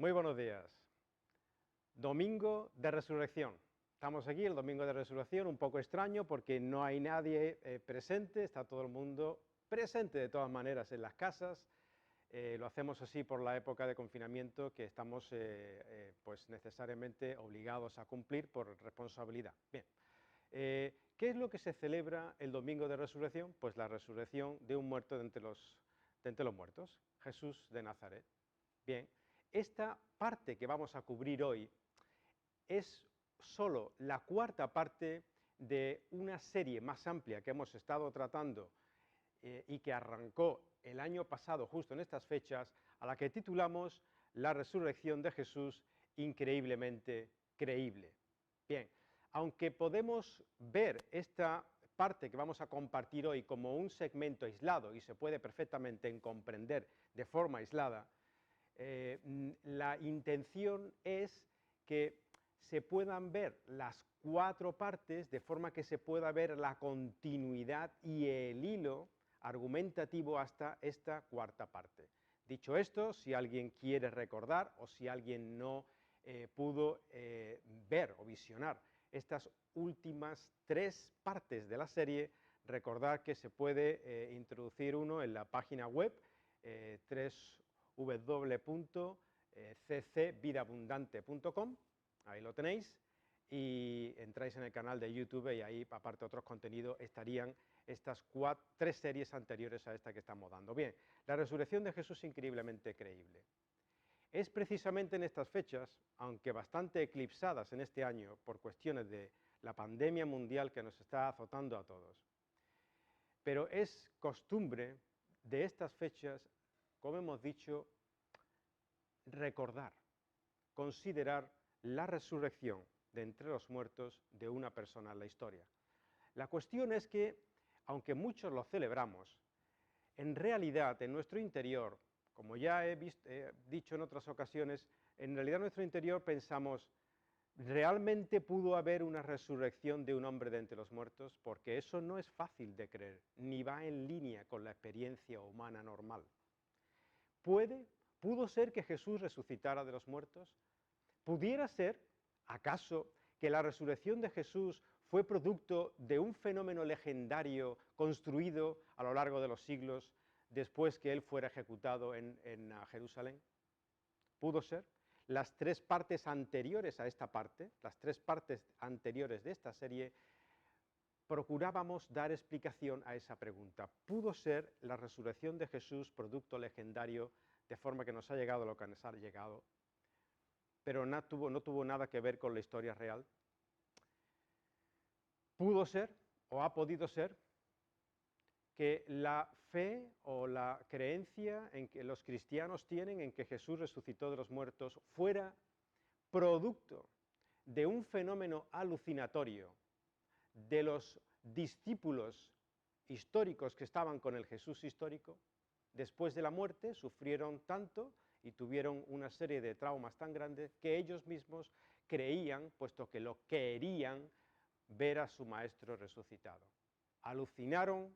Muy buenos días. Domingo de Resurrección. Estamos aquí, el Domingo de Resurrección, un poco extraño porque no hay nadie presente, está todo el mundo presente de todas maneras en las casas. Lo hacemos así por la época de confinamiento que estamos pues necesariamente obligados a cumplir por responsabilidad. Bien, ¿qué es lo que se celebra el Domingo de Resurrección? Pues la resurrección de un muerto de entre los muertos, Jesús de Nazaret. Bien, esta parte que vamos a cubrir hoy es solo la cuarta parte de una serie más amplia que hemos estado tratando y que arrancó el año pasado, justo en estas fechas, a la que titulamos La resurrección de Jesús increíblemente creíble. Bien, aunque podemos ver esta parte que vamos a compartir hoy como un segmento aislado y se puede perfectamente comprender de forma aislada, la intención es que se puedan ver las cuatro partes de forma que se pueda ver la continuidad y el hilo argumentativo hasta esta cuarta parte. Dicho esto, si alguien quiere recordar o si alguien no pudo ver o visionar estas últimas tres partes de la serie, recordad que se puede introducir uno en la página web www.ccvidabundante.com, ahí lo tenéis, y entráis en el canal de YouTube y ahí, aparte de otros contenidos, estarían estas tres series anteriores a esta que estamos dando. Bien, la resurrección de Jesús increíblemente creíble. Es precisamente en estas fechas, aunque bastante eclipsadas en este año por cuestiones de la pandemia mundial que nos está azotando a todos, pero es costumbre de estas fechas, como hemos dicho, recordar, considerar la resurrección de entre los muertos de una persona en la historia. La cuestión es que, aunque muchos lo celebramos, en realidad en nuestro interior, como ya he dicho en otras ocasiones, en realidad en nuestro interior pensamos, ¿realmente pudo haber una resurrección de un hombre de entre los muertos? Porque eso no es fácil de creer, ni va en línea con la experiencia humana normal. ¿Pudo ser que Jesús resucitara de los muertos? ¿Pudiera ser, acaso, que la resurrección de Jesús fue producto de un fenómeno legendario construido a lo largo de los siglos después que él fuera ejecutado en Jerusalén? ¿Pudo ser? Las tres partes anteriores a esta parte, las tres partes anteriores de esta serie, procurábamos dar explicación a esa pregunta. ¿Pudo ser la resurrección de Jesús producto legendario de forma que nos ha llegado lo que nos ha llegado, pero no tuvo nada que ver con la historia real? ¿Pudo ser o ha podido ser que la fe o la creencia en que los cristianos tienen en que Jesús resucitó de los muertos fuera producto de un fenómeno alucinatorio de los discípulos históricos que estaban con el Jesús histórico? Después de la muerte sufrieron tanto y tuvieron una serie de traumas tan grandes que ellos mismos creían, puesto que lo querían, ver a su maestro resucitado. Alucinaron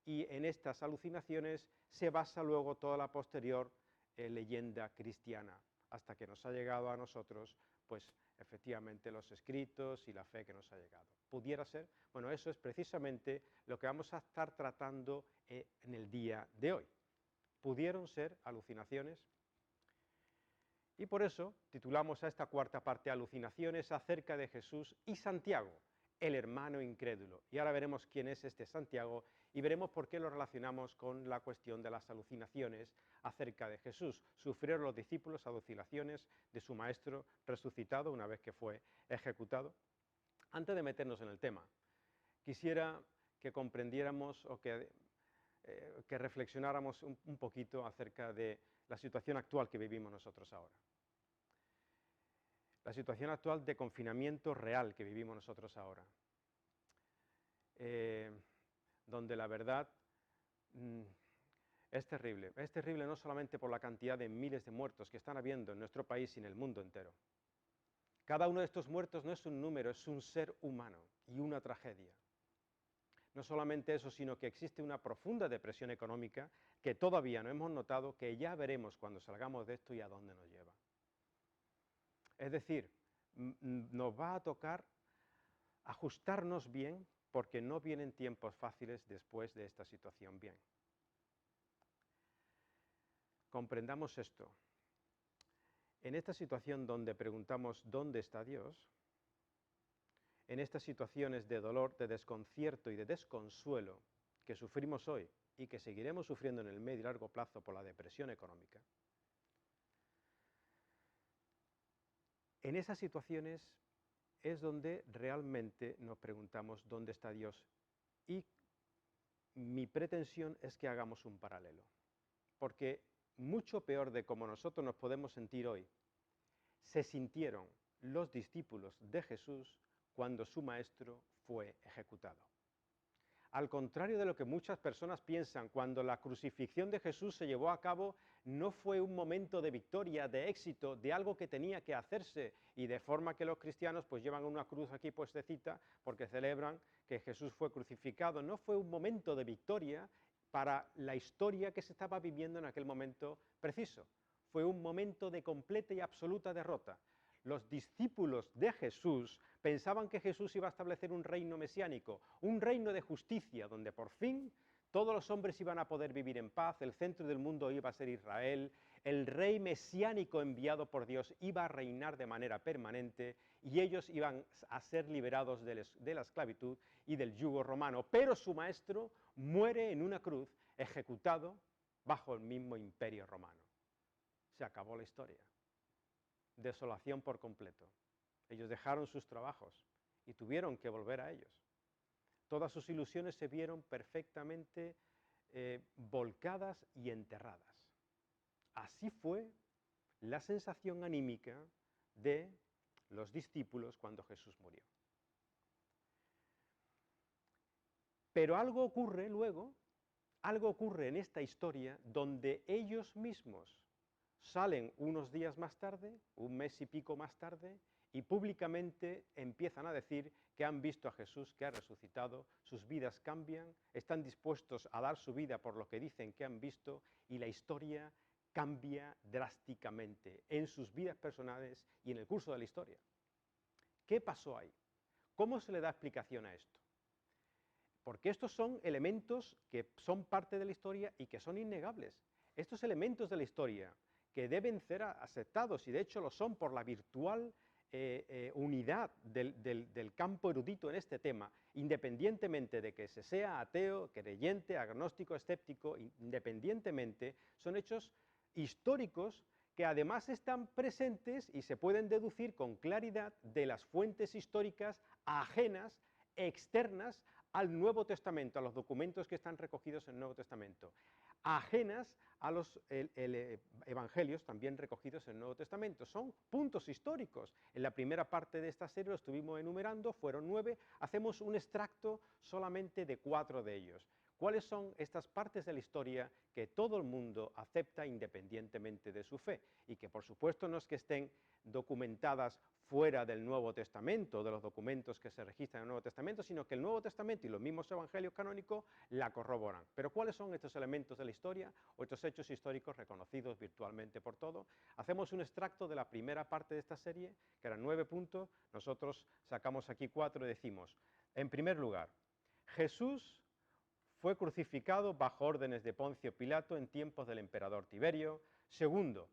y en estas alucinaciones se basa luego toda la posterior leyenda cristiana, hasta que nos ha llegado a nosotros, pues efectivamente los escritos y la fe que nos ha llegado. ¿Pudiera ser? Bueno, eso es precisamente lo que vamos a estar tratando en el día de hoy. ¿Pudieron ser alucinaciones? Y por eso titulamos a esta cuarta parte Alucinaciones acerca de Jesús y Santiago, el hermano incrédulo. Y ahora veremos quién es este Santiago y veremos por qué lo relacionamos con la cuestión de las alucinaciones acerca de Jesús. ¿Sufrieron los discípulos alucinaciones de su maestro resucitado una vez que fue ejecutado? Antes de meternos en el tema, quisiera que comprendiéramos o que reflexionáramos un poquito acerca de la situación actual que vivimos nosotros ahora. La situación actual de confinamiento real que vivimos nosotros ahora, donde la verdad es terrible no solamente por la cantidad de miles de muertos que están habiendo en nuestro país y en el mundo entero. Cada uno de estos muertos no es un número, es un ser humano y una tragedia. No solamente eso, sino que existe una profunda depresión económica que todavía no hemos notado, que ya veremos cuando salgamos de esto y a dónde nos lleva. Es decir, nos va a tocar ajustarnos bien porque no vienen tiempos fáciles después de esta situación bien. Comprendamos esto. En esta situación donde preguntamos ¿dónde está Dios?, en estas situaciones de dolor, de desconcierto y de desconsuelo que sufrimos hoy y que seguiremos sufriendo en el medio y largo plazo por la depresión económica, en esas situaciones es donde realmente nos preguntamos dónde está Dios, y mi pretensión es que hagamos un paralelo, porque mucho peor de cómo nosotros nos podemos sentir hoy, se sintieron los discípulos de Jesús cuando su maestro fue ejecutado. Al contrario de lo que muchas personas piensan, cuando la crucifixión de Jesús se llevó a cabo, no fue un momento de victoria, de éxito, de algo que tenía que hacerse, y de forma que los cristianos pues llevan una cruz aquí puestecita porque celebran que Jesús fue crucificado. No fue un momento de victoria para la historia que se estaba viviendo en aquel momento preciso. Fue un momento de completa y absoluta derrota. Los discípulos de Jesús pensaban que Jesús iba a establecer un reino mesiánico, un reino de justicia, donde por fin todos los hombres iban a poder vivir en paz, el centro del mundo iba a ser Israel, el rey mesiánico enviado por Dios iba a reinar de manera permanente y ellos iban a ser liberados de la esclavitud y del yugo romano. Pero su maestro muere en una cruz, ejecutado bajo el mismo imperio romano. Se acabó la historia. Desolación por completo. Ellos dejaron sus trabajos y tuvieron que volver a ellos. Todas sus ilusiones se vieron perfectamente volcadas y enterradas. Así fue la sensación anímica de los discípulos cuando Jesús murió. Pero algo ocurre luego, algo ocurre en esta historia donde ellos mismos salen unos días más tarde, un mes y pico más tarde, y públicamente empiezan a decir que han visto a Jesús, que ha resucitado, sus vidas cambian, están dispuestos a dar su vida por lo que dicen que han visto, y la historia cambia drásticamente en sus vidas personales y en el curso de la historia. ¿Qué pasó ahí? ¿Cómo se le da explicación a esto? Porque estos son elementos que son parte de la historia y que son innegables. Estos elementos de la historia que deben ser aceptados, y de hecho lo son por la virtual unidad del campo erudito en este tema, independientemente de que se sea ateo, creyente, agnóstico, escéptico, independientemente, son hechos históricos que además están presentes y se pueden deducir con claridad de las fuentes históricas ajenas, externas al Nuevo Testamento, a los documentos que están recogidos en el Nuevo Testamento, ajenas a los evangelios también recogidos en el Nuevo Testamento. Son puntos históricos. En la primera parte de esta serie lo estuvimos enumerando, fueron 9, hacemos un extracto solamente de 4 de ellos. ¿Cuáles son estas partes de la historia que todo el mundo acepta independientemente de su fe? Y que por supuesto no es que estén documentadas fuera del Nuevo Testamento, de los documentos que se registran en el Nuevo Testamento, sino que el Nuevo Testamento y los mismos evangelios canónicos la corroboran. Pero ¿cuáles son estos elementos de la historia o estos hechos históricos reconocidos virtualmente por todos? Hacemos un extracto de la primera parte de esta serie, que eran 9 puntos, nosotros sacamos aquí 4 y decimos, en primer lugar, Jesús fue crucificado bajo órdenes de Poncio Pilato en tiempos del emperador Tiberio. Segundo,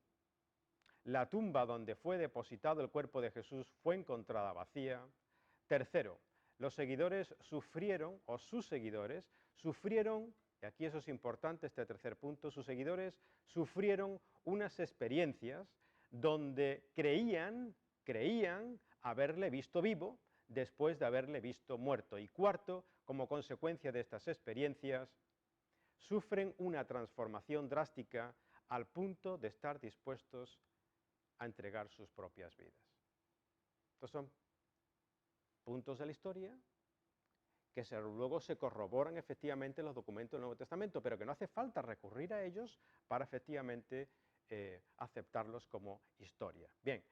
la tumba donde fue depositado el cuerpo de Jesús fue encontrada vacía. Tercero, los seguidores sufrieron, o sus seguidores sufrieron, y aquí eso es importante, este tercer punto, sus seguidores sufrieron unas experiencias donde creían haberle visto vivo después de haberle visto muerto. Y cuarto, como consecuencia de estas experiencias, sufren una transformación drástica al punto de estar dispuestos a entregar sus propias vidas. Estos son puntos de la historia que luego se corroboran efectivamente en los documentos del Nuevo Testamento, pero que no hace falta recurrir a ellos para efectivamente aceptarlos como historia. Bien,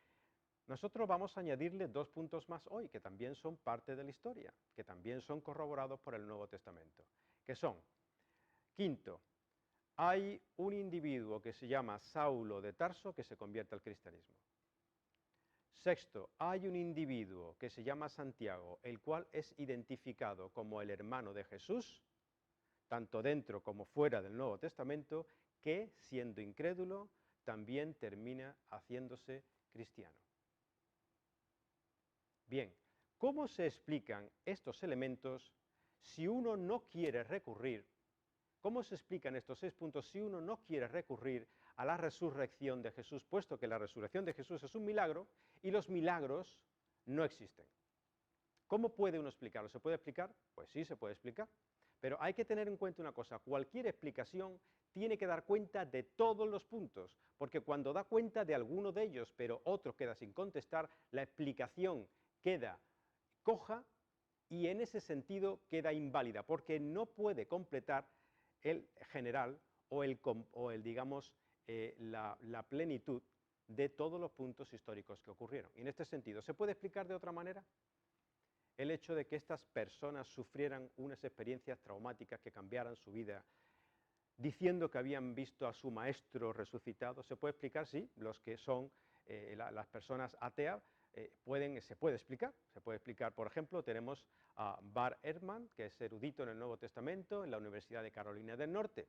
nosotros vamos a añadirle 2 puntos más hoy, que también son parte de la historia, que también son corroborados por el Nuevo Testamento, que son, quinto, hay un individuo que se llama Saulo de Tarso que se convierte al cristianismo. Sexto, hay un individuo que se llama Santiago, el cual es identificado como el hermano de Jesús, tanto dentro como fuera del Nuevo Testamento, que, siendo incrédulo, también termina haciéndose cristiano. Bien, ¿cómo se explican estos elementos si uno no quiere recurrir? ¿Cómo se explican estos 6 puntos si uno no quiere recurrir a la resurrección de Jesús, puesto que la resurrección de Jesús es un milagro y los milagros no existen? ¿Cómo puede uno explicarlo? ¿Se puede explicar? Pues sí, se puede explicar. Pero hay que tener en cuenta una cosa, cualquier explicación tiene que dar cuenta de todos los puntos, porque cuando da cuenta de alguno de ellos, pero otro queda sin contestar, la explicación queda coja y en ese sentido queda inválida, porque no puede completar el general o digamos, la plenitud de todos los puntos históricos que ocurrieron. Y en este sentido, ¿se puede explicar de otra manera el hecho de que estas personas sufrieran unas experiencias traumáticas que cambiaran su vida, diciendo que habían visto a su maestro resucitado? ¿Se puede explicar? Sí, los que son las personas ateas, se puede explicar, por ejemplo, tenemos a Bart Ehrman, que es erudito en el Nuevo Testamento, en la Universidad de Carolina del Norte.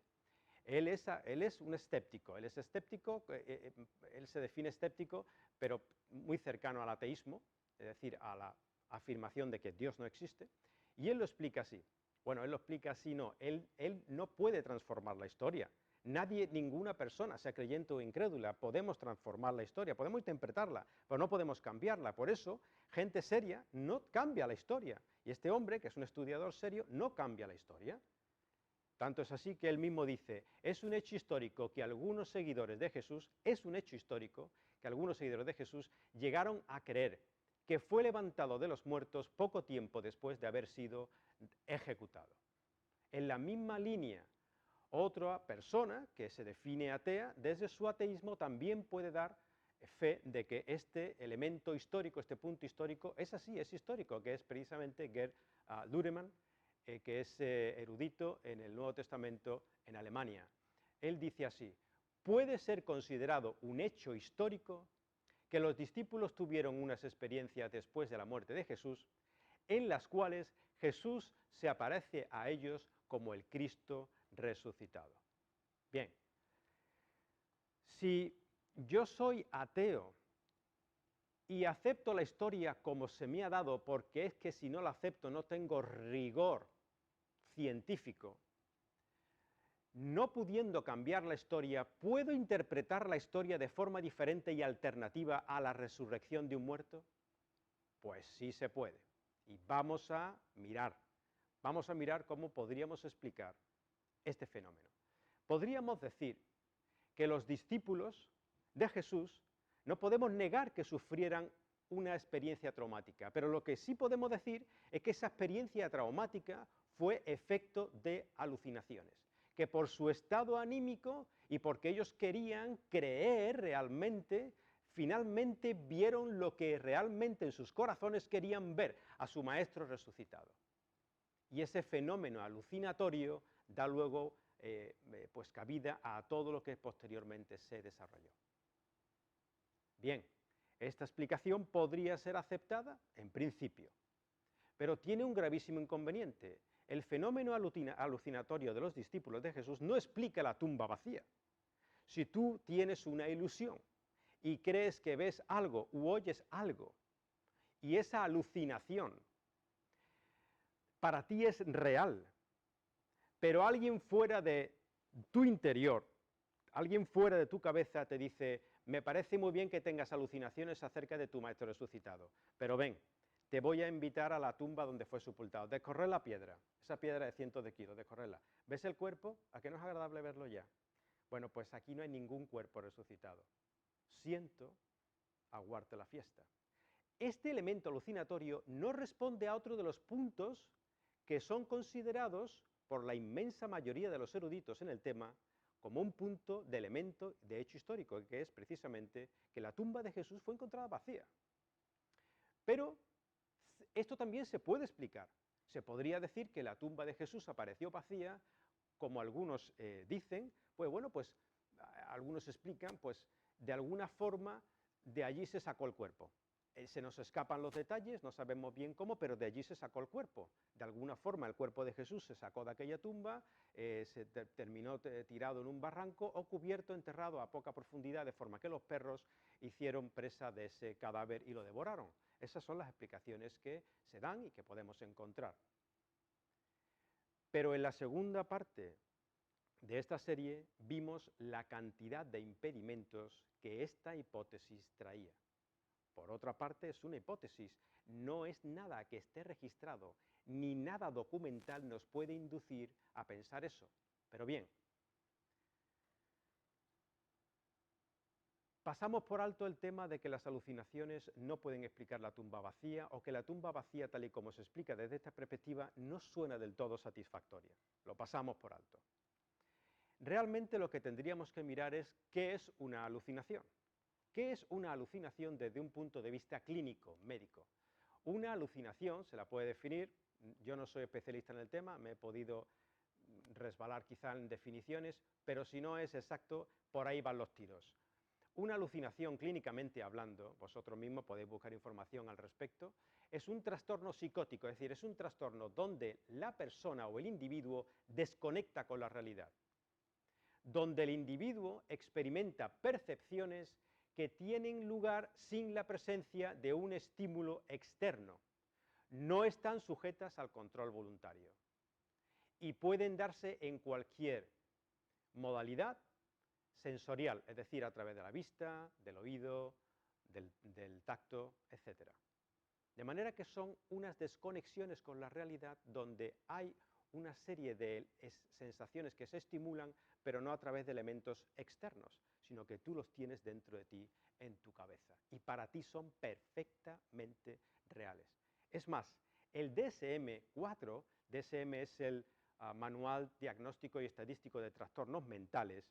Él es un escéptico, él se define escéptico, pero muy cercano al ateísmo, es decir, a la afirmación de que Dios no existe, y él lo explica así. Bueno, él lo explica así, no, él no puede transformar la historia. Nadie, ninguna persona, sea creyente o incrédula, podemos transformar la historia, podemos interpretarla, pero no podemos cambiarla. Por eso, gente seria no cambia la historia. Y este hombre, que es un estudiador serio, no cambia la historia. Tanto es así que él mismo dice, es un hecho histórico que algunos seguidores de Jesús, llegaron a creer que fue levantado de los muertos poco tiempo después de haber sido ejecutado. En la misma línea, otra persona que se define atea, desde su ateísmo también puede dar fe de que este elemento histórico, este punto histórico, es así, es histórico, que es precisamente Gerd Ludemann, que es erudito en el Nuevo Testamento en Alemania. Él dice así, puede ser considerado un hecho histórico que los discípulos tuvieron unas experiencias después de la muerte de Jesús, en las cuales Jesús se aparece a ellos como el Cristo resucitado. Bien, si yo soy ateo y acepto la historia como se me ha dado, porque es que si no la acepto no tengo rigor científico, no pudiendo cambiar la historia, ¿puedo interpretar la historia de forma diferente y alternativa a la resurrección de un muerto? Pues sí se puede. Y vamos a mirar cómo podríamos explicar este fenómeno. Podríamos decir que los discípulos de Jesús no podemos negar que sufrieran una experiencia traumática, pero lo que sí podemos decir es que esa experiencia traumática fue efecto de alucinaciones, que por su estado anímico y porque ellos querían creer realmente, finalmente vieron lo que realmente en sus corazones querían ver, a su maestro resucitado. Y ese fenómeno alucinatorio da luego pues cabida a todo lo que posteriormente se desarrolló. Bien, esta explicación podría ser aceptada en principio, pero tiene un gravísimo inconveniente. El fenómeno alucinatorio de los discípulos de Jesús no explica la tumba vacía. Si tú tienes una ilusión y crees que ves algo u oyes algo, y esa alucinación para ti es real, pero alguien fuera de tu interior, alguien fuera de tu cabeza te dice, me parece muy bien que tengas alucinaciones acerca de tu maestro resucitado, pero ven, te voy a invitar a la tumba donde fue sepultado, descorrer la piedra, esa piedra de cientos de kilos, descorrerla. ¿Ves el cuerpo? ¿A qué no es agradable verlo ya? Bueno, pues aquí no hay ningún cuerpo resucitado. Siento aguarte la fiesta. Este elemento alucinatorio no responde a otro de los puntos que son considerados por la inmensa mayoría de los eruditos en el tema como un punto de elemento de hecho histórico, que es precisamente que la tumba de Jesús fue encontrada vacía. Pero esto también se puede explicar. Se podría decir que la tumba de Jesús apareció vacía, como algunos dicen, pues bueno, pues algunos explican, pues de alguna forma de allí se sacó el cuerpo. Se nos escapan los detalles, no sabemos bien cómo, pero de allí se sacó el cuerpo. De alguna forma el cuerpo de Jesús se sacó de aquella tumba, terminó tirado en un barranco o cubierto, enterrado a poca profundidad, de forma que los perros hicieron presa de ese cadáver y lo devoraron. Esas son las explicaciones que se dan y que podemos encontrar. Pero en la segunda parte de esta serie vimos la cantidad de impedimentos que esta hipótesis traía. Por otra parte, es una hipótesis, no es nada que esté registrado, ni nada documental nos puede inducir a pensar eso. Pero bien, pasamos por alto el tema de que las alucinaciones no pueden explicar la tumba vacía, o que la tumba vacía, tal y como se explica desde esta perspectiva, no suena del todo satisfactoria. Lo pasamos por alto. Realmente lo que tendríamos que mirar es qué es una alucinación. ¿Qué es una alucinación desde un punto de vista clínico, médico? Una alucinación se la puede definir, yo no soy especialista en el tema, me he podido resbalar quizá en definiciones, pero si no es exacto, por ahí van los tiros. Una alucinación, clínicamente hablando, vosotros mismos podéis buscar información al respecto, es un trastorno psicótico, es decir, es un trastorno donde la persona o el individuo desconecta con la realidad, donde el individuo experimenta percepciones que tienen lugar sin la presencia de un estímulo externo, no están sujetas al control voluntario y pueden darse en cualquier modalidad sensorial, es decir, a través de la vista, del oído, del tacto, etc. De manera que son unas desconexiones con la realidad donde hay una serie de sensaciones que se estimulan, pero no a través de elementos externos, sino que tú los tienes dentro de ti, en tu cabeza, y para ti son perfectamente reales. Es más, el DSM-4, DSM es el Manual Diagnóstico y Estadístico de Trastornos Mentales,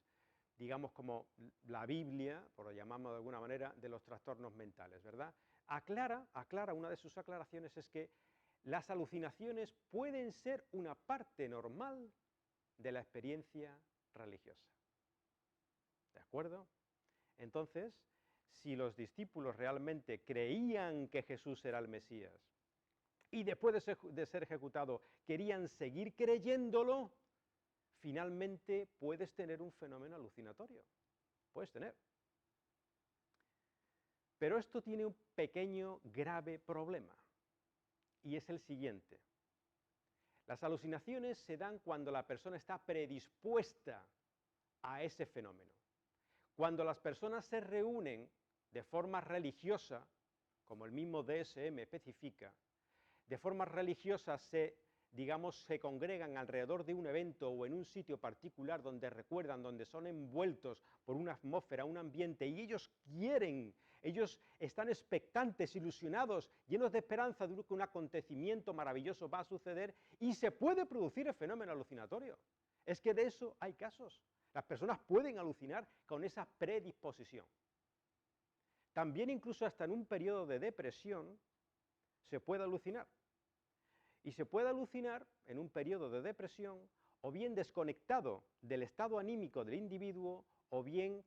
digamos como la Biblia, por lo llamamos de alguna manera, de los trastornos mentales, ¿verdad? Aclara, una de sus aclaraciones es que las alucinaciones pueden ser una parte normal de la experiencia religiosa. ¿De acuerdo? Entonces, si los discípulos realmente creían que Jesús era el Mesías y después de ser ejecutado querían seguir creyéndolo, finalmente puedes tener un fenómeno alucinatorio. Puedes tener. Pero esto tiene un pequeño, grave problema, y es el siguiente. Las alucinaciones se dan cuando la persona está predispuesta a ese fenómeno. Cuando las personas se reúnen de forma religiosa, como el mismo DSM especifica, de forma religiosa se congregan alrededor de un evento o en un sitio particular donde recuerdan, donde son envueltos por una atmósfera, un ambiente, y ellos quieren, ellos están expectantes, ilusionados, llenos de esperanza de que un acontecimiento maravilloso va a suceder y se puede producir el fenómeno alucinatorio. Es que de eso hay casos. Las personas pueden alucinar con esa predisposición. También incluso hasta en un periodo de depresión se puede alucinar. Y se puede alucinar en un periodo de depresión, o bien desconectado del estado anímico del individuo, o bien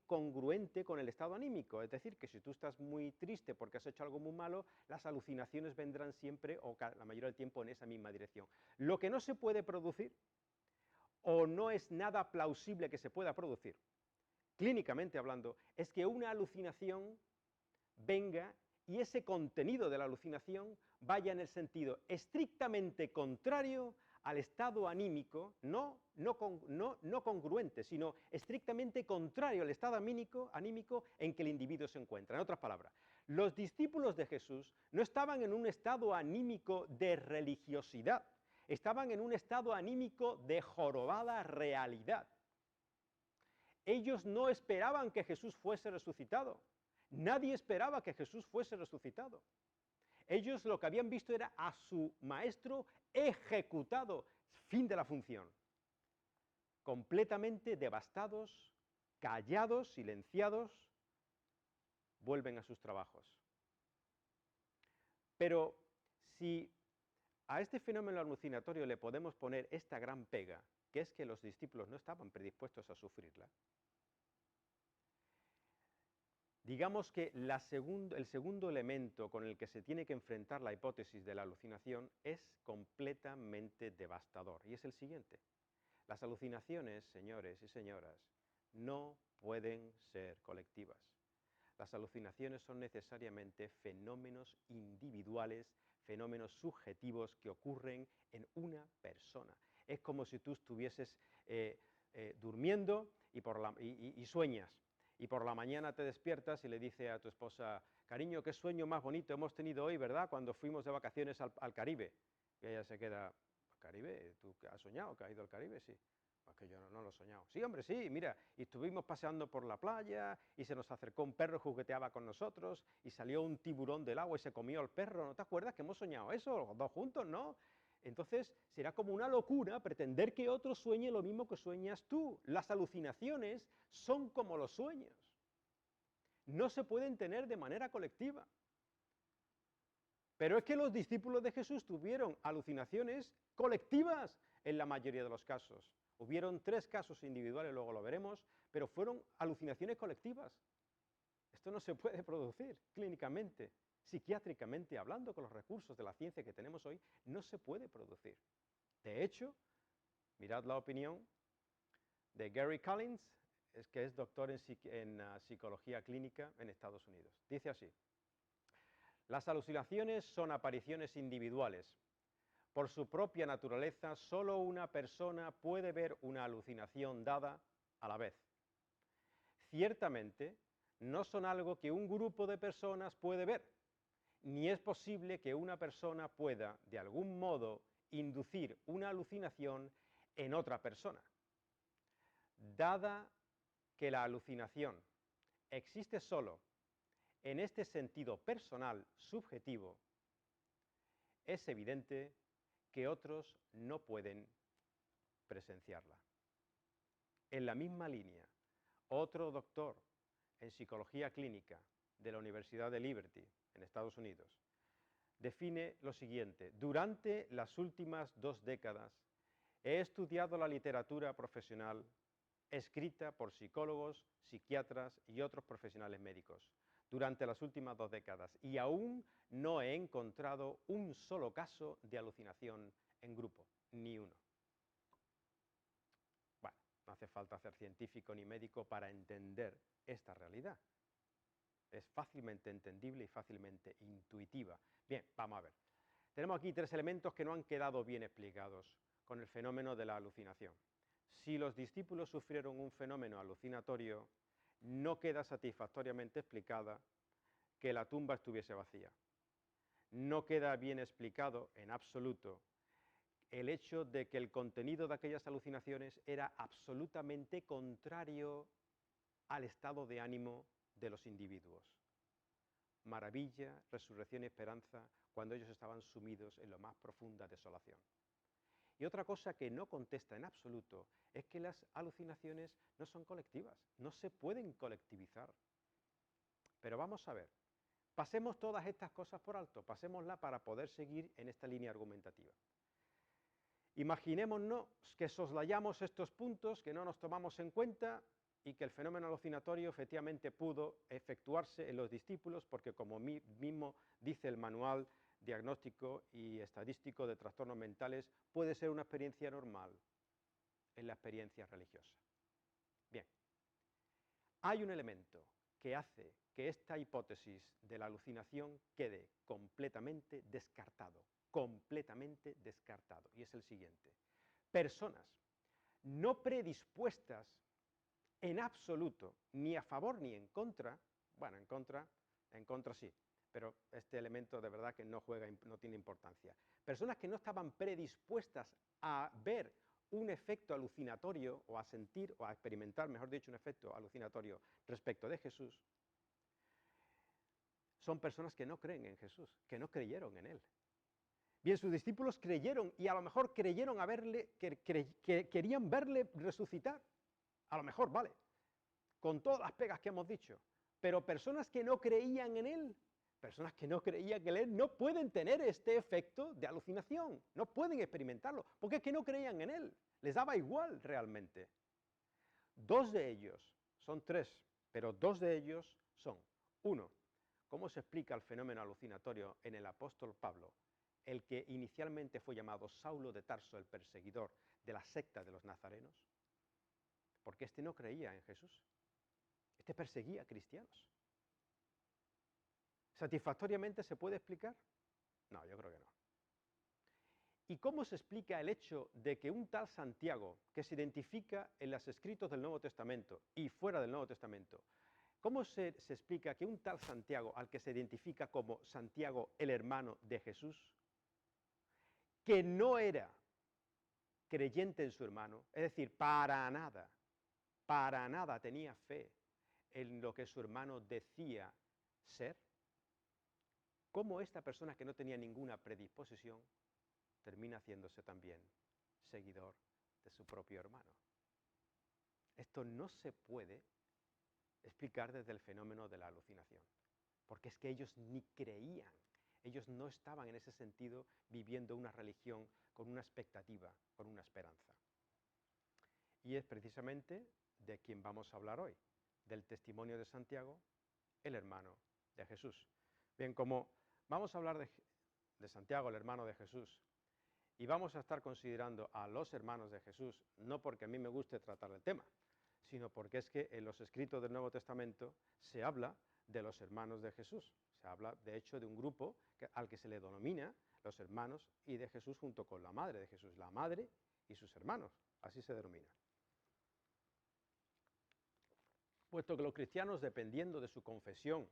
congruente con el estado anímico. Es decir, que si tú estás muy triste porque has hecho algo muy malo, las alucinaciones vendrán siempre, o la mayoría del tiempo, en esa misma dirección. Lo que no se puede producir, o no es nada plausible que se pueda producir, clínicamente hablando, es que una alucinación venga y ese contenido de la alucinación vaya en el sentido estrictamente contrario al estado anímico, no congruente, sino estrictamente contrario al estado anímico en que el individuo se encuentra. En otras palabras, los discípulos de Jesús no estaban en un estado anímico de religiosidad, estaban en un estado anímico de jorobada realidad. Ellos no esperaban que Jesús fuese resucitado. Nadie esperaba que Jesús fuese resucitado. Ellos lo que habían visto era a su maestro ejecutado, fin de la función. Completamente devastados, callados, silenciados, vuelven a sus trabajos. Pero si a este fenómeno alucinatorio le podemos poner esta gran pega, que es que los discípulos no estaban predispuestos a sufrirla, Digamos que el segundo elemento con el que se tiene que enfrentar la hipótesis de la alucinación es completamente devastador, y es el siguiente. Las alucinaciones, señores y señoras, no pueden ser colectivas. Las alucinaciones son necesariamente fenómenos individuales, fenómenos subjetivos que ocurren en una persona. Es como si tú estuvieses durmiendo y sueñas, y por la mañana te despiertas y le dices a tu esposa, cariño, qué sueño más bonito hemos tenido hoy, ¿verdad?, cuando fuimos de vacaciones al Caribe. Y ella se queda, ¿Caribe? ¿Tú has soñado que has ido al Caribe? Sí. Es que yo no lo he soñado. Sí, hombre, sí, mira, y estuvimos paseando por la playa y se nos acercó un perro y jugueteaba con nosotros y salió un tiburón del agua y se comió al perro. ¿No te acuerdas que hemos soñado eso, los dos juntos, no? Entonces será como una locura pretender que otro sueñe lo mismo que sueñas tú. Las alucinaciones son como los sueños. No se pueden tener de manera colectiva. Pero es que los discípulos de Jesús tuvieron alucinaciones colectivas en la mayoría de los casos. Hubieron 3 casos individuales, luego lo veremos, pero fueron alucinaciones colectivas. Esto no se puede producir clínicamente, psiquiátricamente hablando, con los recursos de la ciencia que tenemos hoy, no se puede producir. De hecho, mirad la opinión de Gary Collins, que es doctor en psicología clínica en Estados Unidos. Dice así: las alucinaciones son apariciones individuales. Por su propia naturaleza, solo una persona puede ver una alucinación dada a la vez. Ciertamente, no son algo que un grupo de personas puede ver, ni es posible que una persona pueda, de algún modo, inducir una alucinación en otra persona. Dada que la alucinación existe solo en este sentido personal, subjetivo, es evidente que otros no pueden presenciarla. En la misma línea, otro doctor en psicología clínica de la Universidad de Liberty, en Estados Unidos, define lo siguiente: durante las últimas 2 décadas he estudiado la literatura profesional escrita por psicólogos, psiquiatras y otros profesionales médicos durante las últimas 2 décadas y aún no he encontrado un solo caso de alucinación en grupo, ni uno. Bueno, no hace falta ser científico ni médico para entender esta realidad. Es fácilmente entendible y fácilmente intuitiva. Bien, vamos a ver. Tenemos aquí 3 elementos que no han quedado bien explicados con el fenómeno de la alucinación. Si los discípulos sufrieron un fenómeno alucinatorio, no queda satisfactoriamente explicada que la tumba estuviese vacía. No queda bien explicado en absoluto el hecho de que el contenido de aquellas alucinaciones era absolutamente contrario al estado de ánimo de los individuos. Maravilla, resurrección y esperanza cuando ellos estaban sumidos en la más profunda desolación. Y otra cosa que no contesta en absoluto es que las alucinaciones no son colectivas, no se pueden colectivizar. Pero vamos a ver, pasemos todas estas cosas por alto, pasémosla para poder seguir en esta línea argumentativa. Imaginémonos que soslayamos estos puntos, que no nos tomamos en cuenta y que el fenómeno alucinatorio efectivamente pudo efectuarse en los discípulos porque, como mismo dice el manual diagnóstico y estadístico de trastornos mentales, puede ser una experiencia normal en la experiencia religiosa. Bien, hay un elemento que hace que esta hipótesis de la alucinación quede completamente descartado, y es el siguiente: personas no predispuestas en absoluto, ni a favor ni en contra, bueno, en contra sí, pero este elemento de verdad que no tiene importancia. Personas que no estaban predispuestas a ver un efecto alucinatorio, o a sentir, o a experimentar, mejor dicho, un efecto alucinatorio respecto de Jesús, son personas que no creen en Jesús, que no creyeron en Él. Bien, sus discípulos creyeron, y a lo mejor creyeron que querían verle resucitar, a lo mejor, vale, con todas las pegas que hemos dicho, pero personas que no creían en Él, personas que no creían en Él, no pueden tener este efecto de alucinación, no pueden experimentarlo, porque es que no creían en Él, les daba igual realmente. 2 de ellos, son 3, pero 2 de ellos son Uno, ¿cómo se explica el fenómeno alucinatorio en el apóstol Pablo, el que inicialmente fue llamado Saulo de Tarso, el perseguidor de la secta de los nazarenos? Porque este no creía en Jesús. Este perseguía a cristianos. ¿Satisfactoriamente se puede explicar? No, yo creo que no. ¿Y cómo se explica el hecho de que un tal Santiago, que se identifica en los escritos del Nuevo Testamento y fuera del Nuevo Testamento, cómo se explica que un tal Santiago, al que se identifica como Santiago el hermano de Jesús, que no era creyente en su hermano, es decir, para nada tenía fe en lo que su hermano decía ser, cómo esta persona que no tenía ninguna predisposición termina haciéndose también seguidor de su propio hermano? Esto no se puede explicar desde el fenómeno de la alucinación, porque es que ellos ni creían, ellos no estaban en ese sentido viviendo una religión con una expectativa, con una esperanza. Y es precisamente de quien vamos a hablar hoy, del testimonio de Santiago, el hermano de Jesús. Bien, como vamos a hablar de Santiago, el hermano de Jesús, y vamos a estar considerando a los hermanos de Jesús, no porque a mí me guste tratar el tema, sino porque es que en los escritos del Nuevo Testamento se habla de los hermanos de Jesús. Se habla, de hecho, de un grupo al que se le denomina los hermanos y de Jesús junto con la madre de Jesús, la madre y sus hermanos, así se denomina. Puesto que los cristianos, dependiendo de su confesión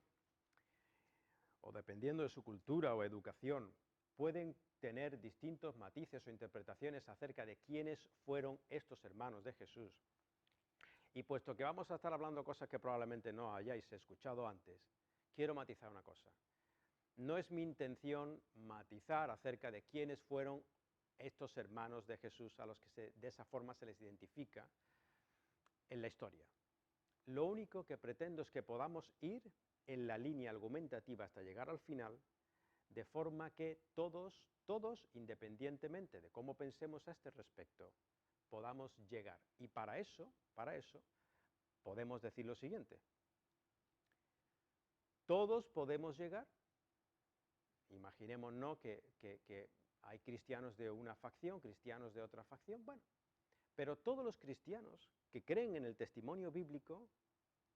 o dependiendo de su cultura o educación, pueden tener distintos matices o interpretaciones acerca de quiénes fueron estos hermanos de Jesús, y puesto que vamos a estar hablando cosas que probablemente no hayáis escuchado antes, quiero matizar una cosa. No es mi intención matizar acerca de quiénes fueron estos hermanos de Jesús a los que de esa forma se les identifica en la historia. Lo único que pretendo es que podamos ir en la línea argumentativa hasta llegar al final, de forma que todos, independientemente de cómo pensemos a este respecto, podamos llegar. Y para eso, podemos decir lo siguiente. Todos podemos llegar, imaginémonos que hay cristianos de una facción, cristianos de otra facción, bueno, pero todos los cristianos que creen en el testimonio bíblico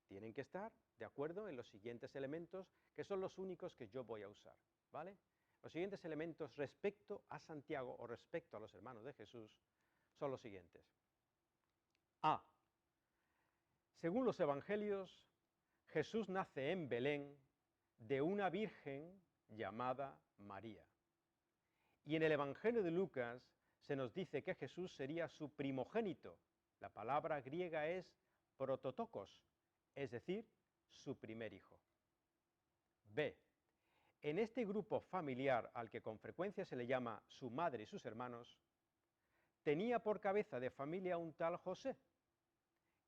tienen que estar de acuerdo en los siguientes elementos, que son los únicos que yo voy a usar, ¿vale? Los siguientes elementos respecto a Santiago o respecto a los hermanos de Jesús son los siguientes. A. Según los evangelios, Jesús nace en Belén de una virgen llamada María. Y en el Evangelio de Lucas se nos dice que Jesús sería su primogénito. La palabra griega es prototokos, es decir, su primer hijo. B. En este grupo familiar al que con frecuencia se le llama su madre y sus hermanos, tenía por cabeza de familia un tal José,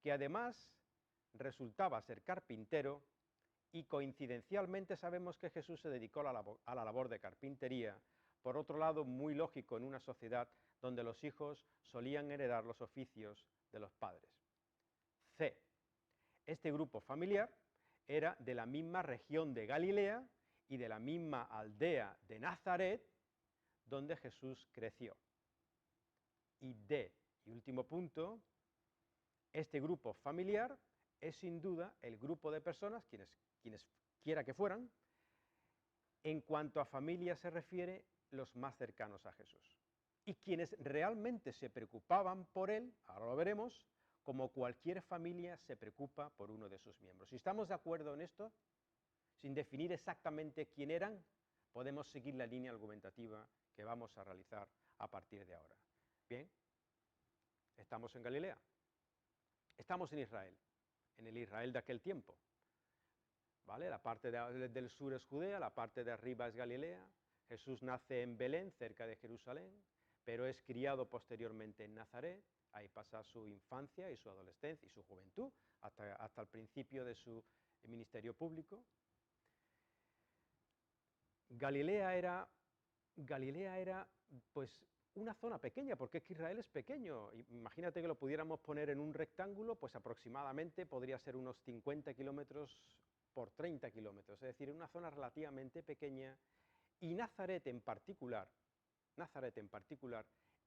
que además resultaba ser carpintero, y coincidencialmente sabemos que Jesús se dedicó a la labor de carpintería, por otro lado muy lógico en una sociedad donde los hijos solían heredar los oficios de los padres. C. Este grupo familiar era de la misma región de Galilea y de la misma aldea de Nazaret, donde Jesús creció. Y D, y último punto, este grupo familiar es sin duda el grupo de personas, quienes quiera que fueran, en cuanto a familia se refiere, los más cercanos a Jesús. Y quienes realmente se preocupaban por él, ahora lo veremos, como cualquier familia se preocupa por uno de sus miembros. Si estamos de acuerdo en esto, sin definir exactamente quién eran, podemos seguir la línea argumentativa que vamos a realizar a partir de ahora. Bien, estamos en Galilea, estamos en Israel, en el Israel de aquel tiempo, ¿vale? La parte del sur es Judea, la parte de arriba es Galilea. Jesús nace en Belén, cerca de Jerusalén, pero es criado posteriormente en Nazaret. Ahí pasa su infancia y su adolescencia y su juventud, hasta el principio de su ministerio público. Galilea era pues una zona pequeña, porque es que Israel es pequeño. Imagínate que lo pudiéramos poner en un rectángulo, pues aproximadamente podría ser unos 50 kilómetros por 30 kilómetros, es decir, una zona relativamente pequeña, y Nazaret en particular,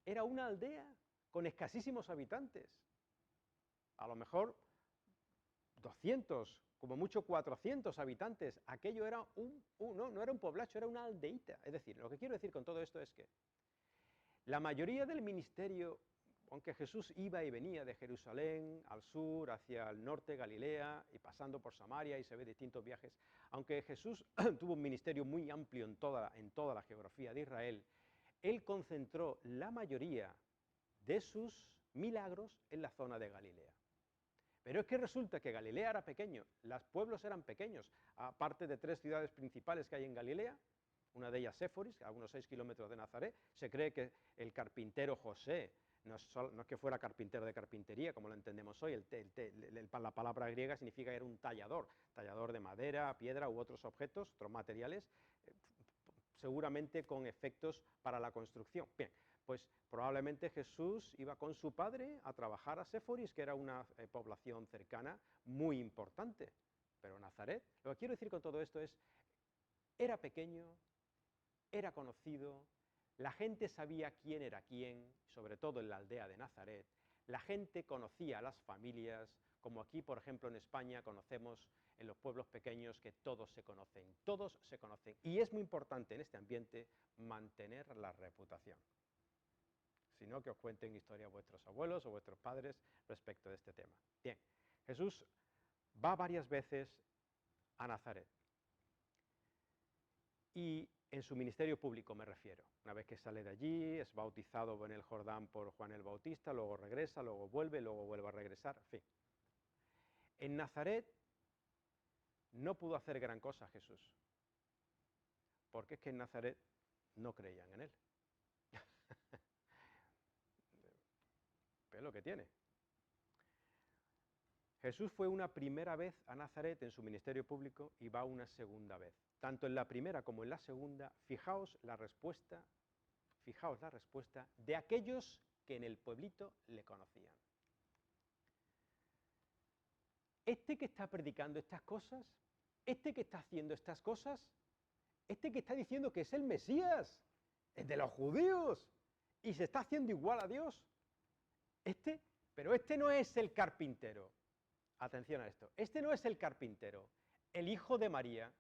era una aldea con escasísimos habitantes, a lo mejor 200, como mucho 400 habitantes, aquello era no era un poblacho, era una aldeíta. Es decir, lo que quiero decir con todo esto es que la mayoría del ministerio, aunque Jesús iba y venía de Jerusalén al sur, hacia el norte, Galilea, y pasando por Samaria, y se ve distintos viajes, aunque Jesús tuvo un ministerio muy amplio en toda la geografía de Israel, él concentró la mayoría de sus milagros en la zona de Galilea. Pero es que resulta que Galilea era pequeño, los pueblos eran pequeños, aparte de 3 ciudades principales que hay en Galilea, una de ellas Séforis, a unos 6 kilómetros de Nazaret. Se cree que el carpintero José no es que fuera carpintero de carpintería, como lo entendemos hoy, la palabra griega significa que era un tallador de madera, piedra u otros objetos, otros materiales, seguramente con efectos para la construcción. Bien, pues probablemente Jesús iba con su padre a trabajar a Séforis, que era una población cercana muy importante, pero Nazaret, lo que quiero decir con todo esto es, era pequeño, era conocido, la gente sabía quién era quién, sobre todo en la aldea de Nazaret, la gente conocía a las familias, como aquí, por ejemplo, en España conocemos en los pueblos pequeños que todos se conocen, y es muy importante en este ambiente mantener la reputación, sino que os cuenten historias vuestros abuelos o vuestros padres respecto de este tema. Bien, Jesús va varias veces a Nazaret, y en su ministerio público me refiero. Una vez que sale de allí, es bautizado en el Jordán por Juan el Bautista, luego regresa, luego vuelve a regresar, en fin. En Nazaret no pudo hacer gran cosa Jesús, porque es que en Nazaret no creían en él. Pero es lo que tiene. Jesús fue una primera vez a Nazaret en su ministerio público y va una segunda vez. Tanto en la primera como en la segunda, fijaos la respuesta de aquellos que en el pueblito le conocían. Este que está predicando estas cosas, este que está haciendo estas cosas, este que está diciendo que es el Mesías, es de los judíos, y se está haciendo igual a Dios, pero este no es el carpintero. Atención a esto, este no es el carpintero, el hijo de María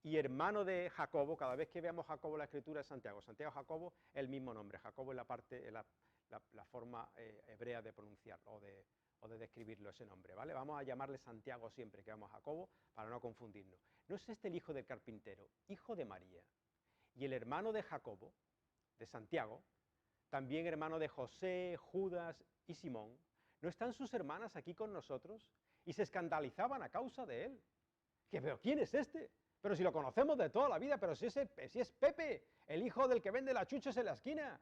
y hermano de Jacobo. Cada vez que veamos Jacobo en la escritura es Santiago, Jacobo, el mismo nombre, Jacobo es la forma hebrea de pronunciarlo o de describirlo, ese nombre, ¿vale? Vamos a llamarle Santiago siempre que veamos a Jacobo para no confundirnos. No es este el hijo del carpintero, hijo de María y el hermano de Jacobo, de Santiago, también hermano de José, Judas y Simón. ¿No están sus hermanas aquí con nosotros? Y se escandalizaban a causa de él. ¿Pero quién es este? Pero si lo conocemos de toda la vida, pero si es Pepe, el hijo del que vende las chuches en la esquina.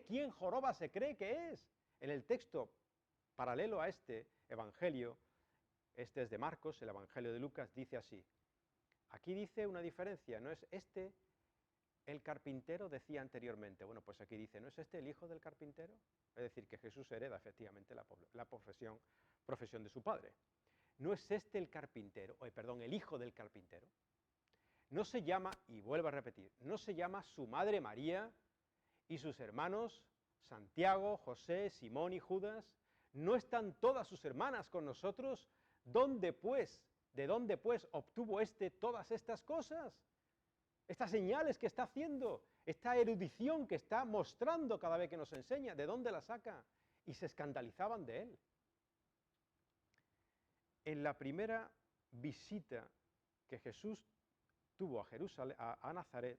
¿Quién joroba se cree que es? En el texto paralelo a este evangelio, este es de Marcos, el evangelio de Lucas, dice así. Aquí dice una diferencia, no es este el carpintero, decía anteriormente. Bueno, pues aquí dice, ¿no es este el hijo del carpintero? Es decir, que Jesús hereda efectivamente la profesión de su padre. ¿No es este el carpintero, el hijo del carpintero? No se llama, y vuelvo a repetir, no se llama su madre María y sus hermanos Santiago, José, Simón y Judas. ¿No están todas sus hermanas con nosotros? ¿De dónde pues obtuvo todas estas cosas? Estas señales que está haciendo, esta erudición que está mostrando cada vez que nos enseña, ¿de dónde la saca? Y se escandalizaban de él. En la primera visita que Jesús tuvo a Jerusalén, a Nazaret,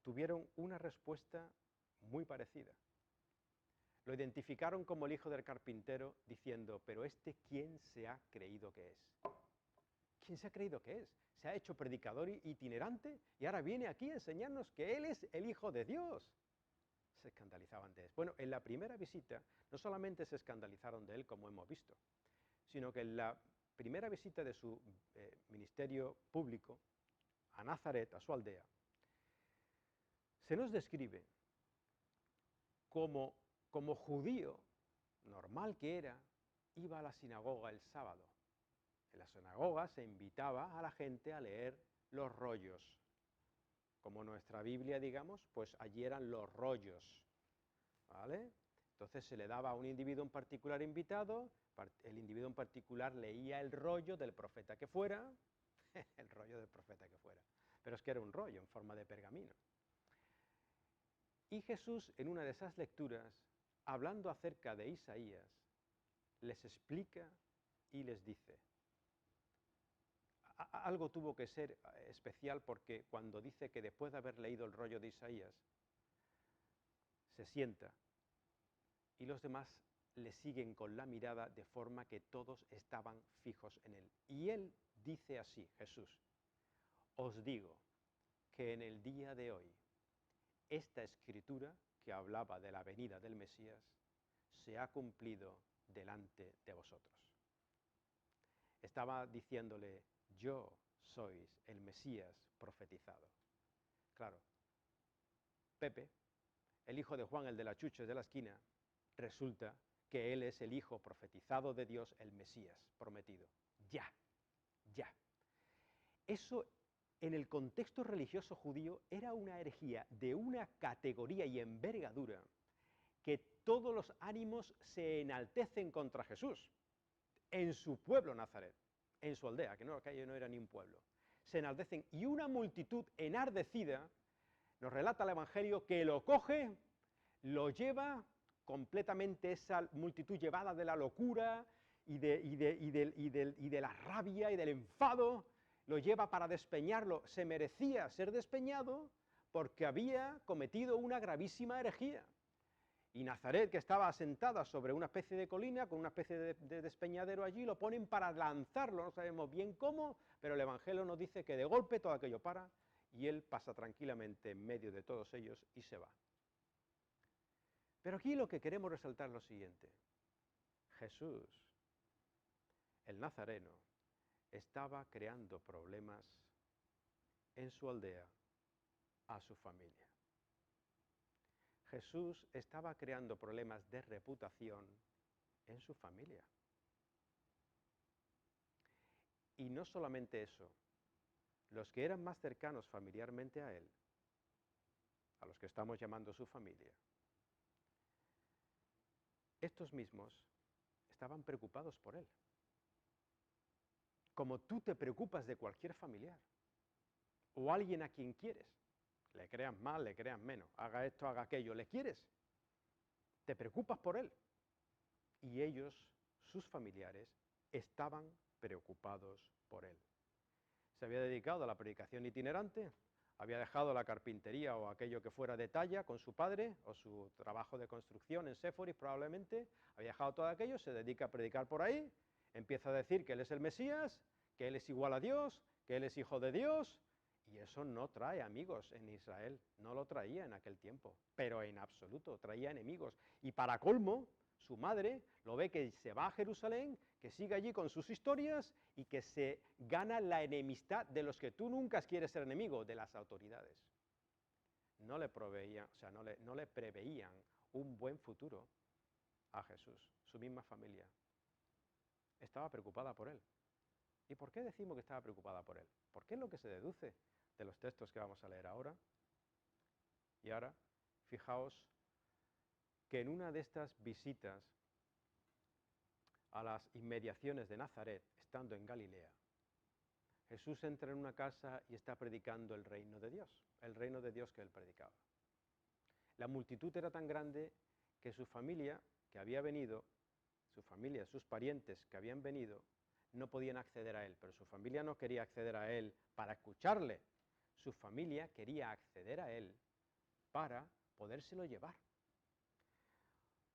tuvieron una respuesta muy parecida. Lo identificaron como el hijo del carpintero, diciendo, pero ¿quién se ha creído que es? ¿Quién se ha creído que es? Se ha hecho predicador itinerante y ahora viene aquí a enseñarnos que él es el Hijo de Dios. Se escandalizaban de él. Bueno, en la primera visita no solamente se escandalizaron de él, como hemos visto, sino que en la primera visita de su ministerio público a Nazaret, a su aldea, se nos describe como judío, normal que era, iba a la sinagoga el sábado. En la sinagoga se invitaba a la gente a leer los rollos. Como nuestra Biblia, digamos, pues allí eran los rollos, ¿vale? Entonces se le daba a un individuo en particular invitado, el individuo en particular leía el rollo del profeta que fuera, el rollo del profeta que fuera, pero es que era un rollo en forma de pergamino. Y Jesús, en una de esas lecturas, hablando acerca de Isaías, les explica y les dice, algo tuvo que ser especial porque cuando dice que después de haber leído el rollo de Isaías, se sienta y los demás le siguen con la mirada de forma que todos estaban fijos en él. Y él dice así, Jesús, os digo que en el día de hoy, esta escritura que hablaba de la venida del Mesías se ha cumplido delante de vosotros. Estaba diciéndole, yo sois el Mesías profetizado. Claro, Pepe, el hijo de Juan, el de la chuches de la esquina, resulta que él es el hijo profetizado de Dios, el Mesías prometido. Ya. Eso en el contexto religioso judío era una herejía de una categoría y envergadura que todos los ánimos se enaltecen contra Jesús, en su pueblo Nazaret, en su aldea, que aquello no era ni un pueblo, se enaltecen, y una multitud enardecida, nos relata el Evangelio, que lo coge, lo lleva, completamente esa multitud llevada de la locura y de la rabia y del enfado, lo lleva para despeñarlo. Se merecía ser despeñado porque había cometido una gravísima herejía. Y Nazaret, que estaba asentada sobre una especie de colina, con una especie de despeñadero allí, lo ponen para lanzarlo, no sabemos bien cómo, pero el Evangelio nos dice que de golpe todo aquello para, y él pasa tranquilamente en medio de todos ellos y se va. Pero aquí lo que queremos resaltar es lo siguiente. Jesús, el Nazareno, estaba creando problemas en su aldea, a su familia. Jesús estaba creando problemas de reputación en su familia. Y no solamente eso, los que eran más cercanos familiarmente a él, a los que estamos llamando su familia, estos mismos estaban preocupados por él. Como tú te preocupas de cualquier familiar, o alguien a quien quieres, le creas más, le creas menos, haga esto, haga aquello, ¿le quieres? Te preocupas por él. Y ellos, sus familiares, estaban preocupados por él. Se había dedicado a la predicación itinerante, había dejado la carpintería o aquello que fuera de talla con su padre, o su trabajo de construcción en Séforis probablemente, había dejado todo aquello, se dedica a predicar por ahí, empieza a decir que él es el Mesías, que él es igual a Dios, que él es hijo de Dios, y eso no trae amigos en Israel, no lo traía en aquel tiempo, pero en absoluto, traía enemigos. Y para colmo, su madre lo ve que se va a Jerusalén, que sigue allí con sus historias y que se gana la enemistad de los que tú nunca quieres ser enemigo, de las autoridades. No le proveían, o sea, no le preveían un buen futuro a Jesús, su misma familia. Estaba preocupada por él. ¿Y por qué decimos que estaba preocupada por él? Porque es lo que se deduce de los textos que vamos a leer ahora. Y ahora, fijaos que en una de estas visitas a las inmediaciones de Nazaret, estando en Galilea, Jesús entra en una casa y está predicando el reino de Dios que él predicaba. La multitud era tan grande que su familia, que había venido, su familia, sus parientes que habían venido, no podían acceder a él, pero su familia no quería acceder a él para escucharle, su familia quería acceder a él para podérselo llevar.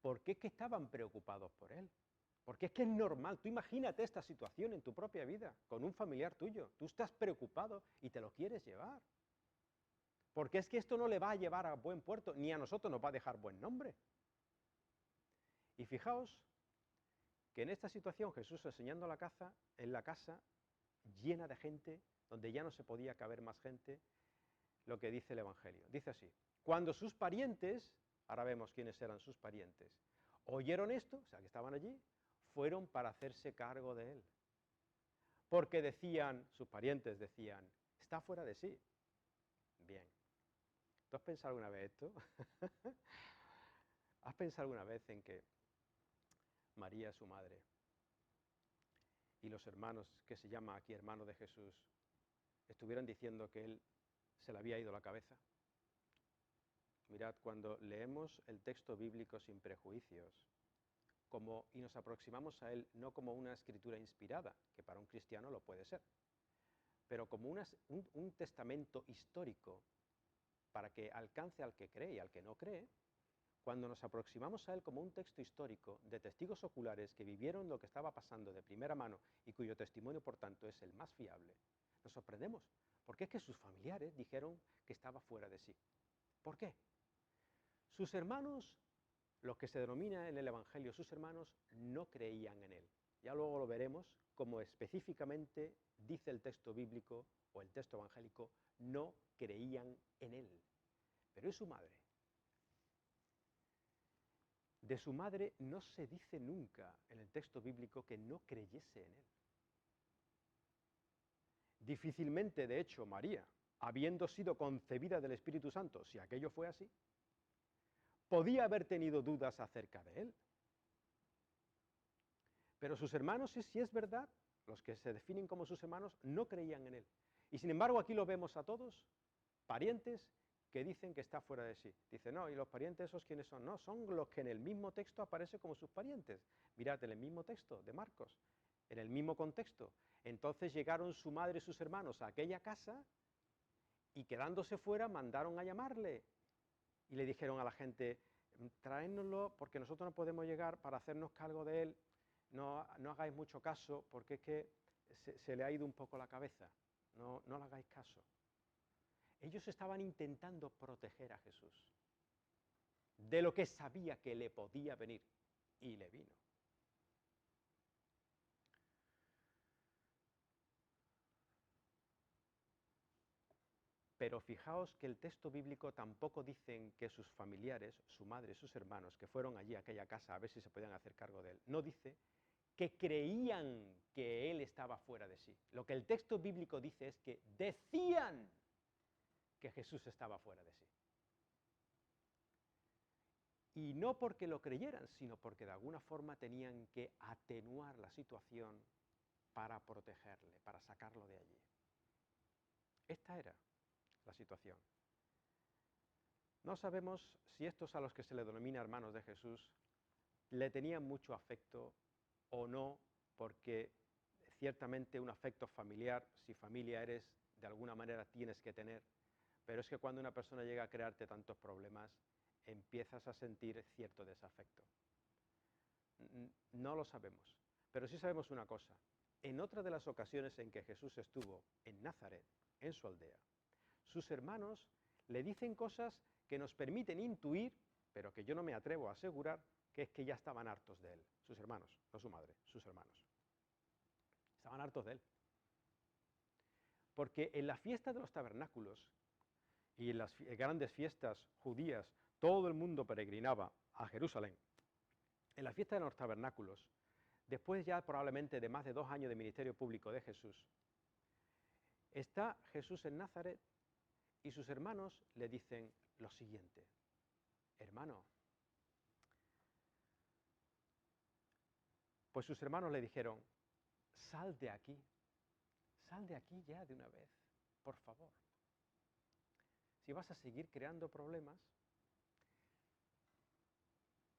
¿Por qué es que estaban preocupados por él? Porque es que es normal, tú imagínate esta situación en tu propia vida, con un familiar tuyo, tú estás preocupado y te lo quieres llevar. Porque es que esto no le va a llevar a buen puerto, ni a nosotros nos va a dejar buen nombre. Y fijaos que en esta situación Jesús enseñando en la casa llena de gente, donde ya no se podía caber más gente, lo que dice el Evangelio. Dice así, cuando sus parientes, ahora vemos quiénes eran sus parientes, oyeron esto, o sea que estaban allí, fueron para hacerse cargo de él. porque decían, sus parientes decían, está fuera de sí. Bien. ¿Tú has pensado alguna vez esto? ¿Has pensado alguna vez en que María, su madre, y los hermanos, que se llama aquí hermanos de Jesús, estuvieran diciendo que él se le había ido la cabeza? Mirad, cuando leemos el texto bíblico sin prejuicios, y nos aproximamos a él no como una escritura inspirada, que para un cristiano lo puede ser, pero como un testamento histórico para que alcance al que cree y al que no cree, cuando nos aproximamos a él como un texto histórico de testigos oculares que vivieron lo que estaba pasando de primera mano y cuyo testimonio, por tanto, es el más fiable, nos sorprendemos, porque es que sus familiares dijeron que estaba fuera de sí. ¿Por qué? Sus hermanos, los que se denomina en el Evangelio sus hermanos, no creían en él. Ya luego lo veremos, como específicamente dice el texto bíblico o el texto evangélico, no creían en él. Pero ¿y su madre? De su madre no se dice nunca en el texto bíblico que no creyese en él. Difícilmente, de hecho, María, habiendo sido concebida del Espíritu Santo, si aquello fue así, podía haber tenido dudas acerca de él. Pero sus hermanos, si es verdad, los que se definen como sus hermanos, no creían en él. Y sin embargo, aquí lo vemos a todos, parientes, que dicen que está fuera de sí. Dice, no, ¿y los parientes esos quiénes son? No, son los que en el mismo texto aparecen como sus parientes. Mirad, en el mismo texto de Marcos, en el mismo contexto. Entonces llegaron su madre y sus hermanos a aquella casa y quedándose fuera mandaron a llamarle. Y le dijeron a la gente, tráenoslo porque nosotros no podemos llegar para hacernos cargo de él, no hagáis mucho caso porque es que se le ha ido un poco la cabeza, no le hagáis caso. Ellos estaban intentando proteger a Jesús de lo que sabía que le podía venir, y le vino. Pero fijaos que el texto bíblico tampoco dice que sus familiares, su madre y sus hermanos, que fueron allí a aquella casa a ver si se podían hacer cargo de él, no dice que creían que él estaba fuera de sí. Lo que el texto bíblico dice es que decían que Jesús estaba fuera de sí. Y no porque lo creyeran, sino porque de alguna forma tenían que atenuar la situación para protegerle, para sacarlo de allí. Esta era la situación. No sabemos si estos a los que se le denomina hermanos de Jesús le tenían mucho afecto o no, porque ciertamente un afecto familiar, si familia eres, de alguna manera tienes que tener, pero es que cuando una persona llega a crearte tantos problemas, empiezas a sentir cierto desafecto. No lo sabemos, pero sí sabemos una cosa. En otra de las ocasiones en que Jesús estuvo en Nazaret, en su aldea, sus hermanos le dicen cosas que nos permiten intuir, pero que yo no me atrevo a asegurar, que es que ya estaban hartos de él. Sus hermanos, no su madre, sus hermanos. Estaban hartos de él. Porque en la fiesta de los tabernáculos y en las grandes fiestas judías, todo el mundo peregrinaba a Jerusalén. En la fiesta de los tabernáculos, después ya probablemente de más de 2 años de ministerio público de Jesús, está Jesús en Nazaret y sus hermanos le dicen lo siguiente: hermano, pues sus hermanos le dijeron, sal de aquí ya de una vez, por favor. Si vas a seguir creando problemas,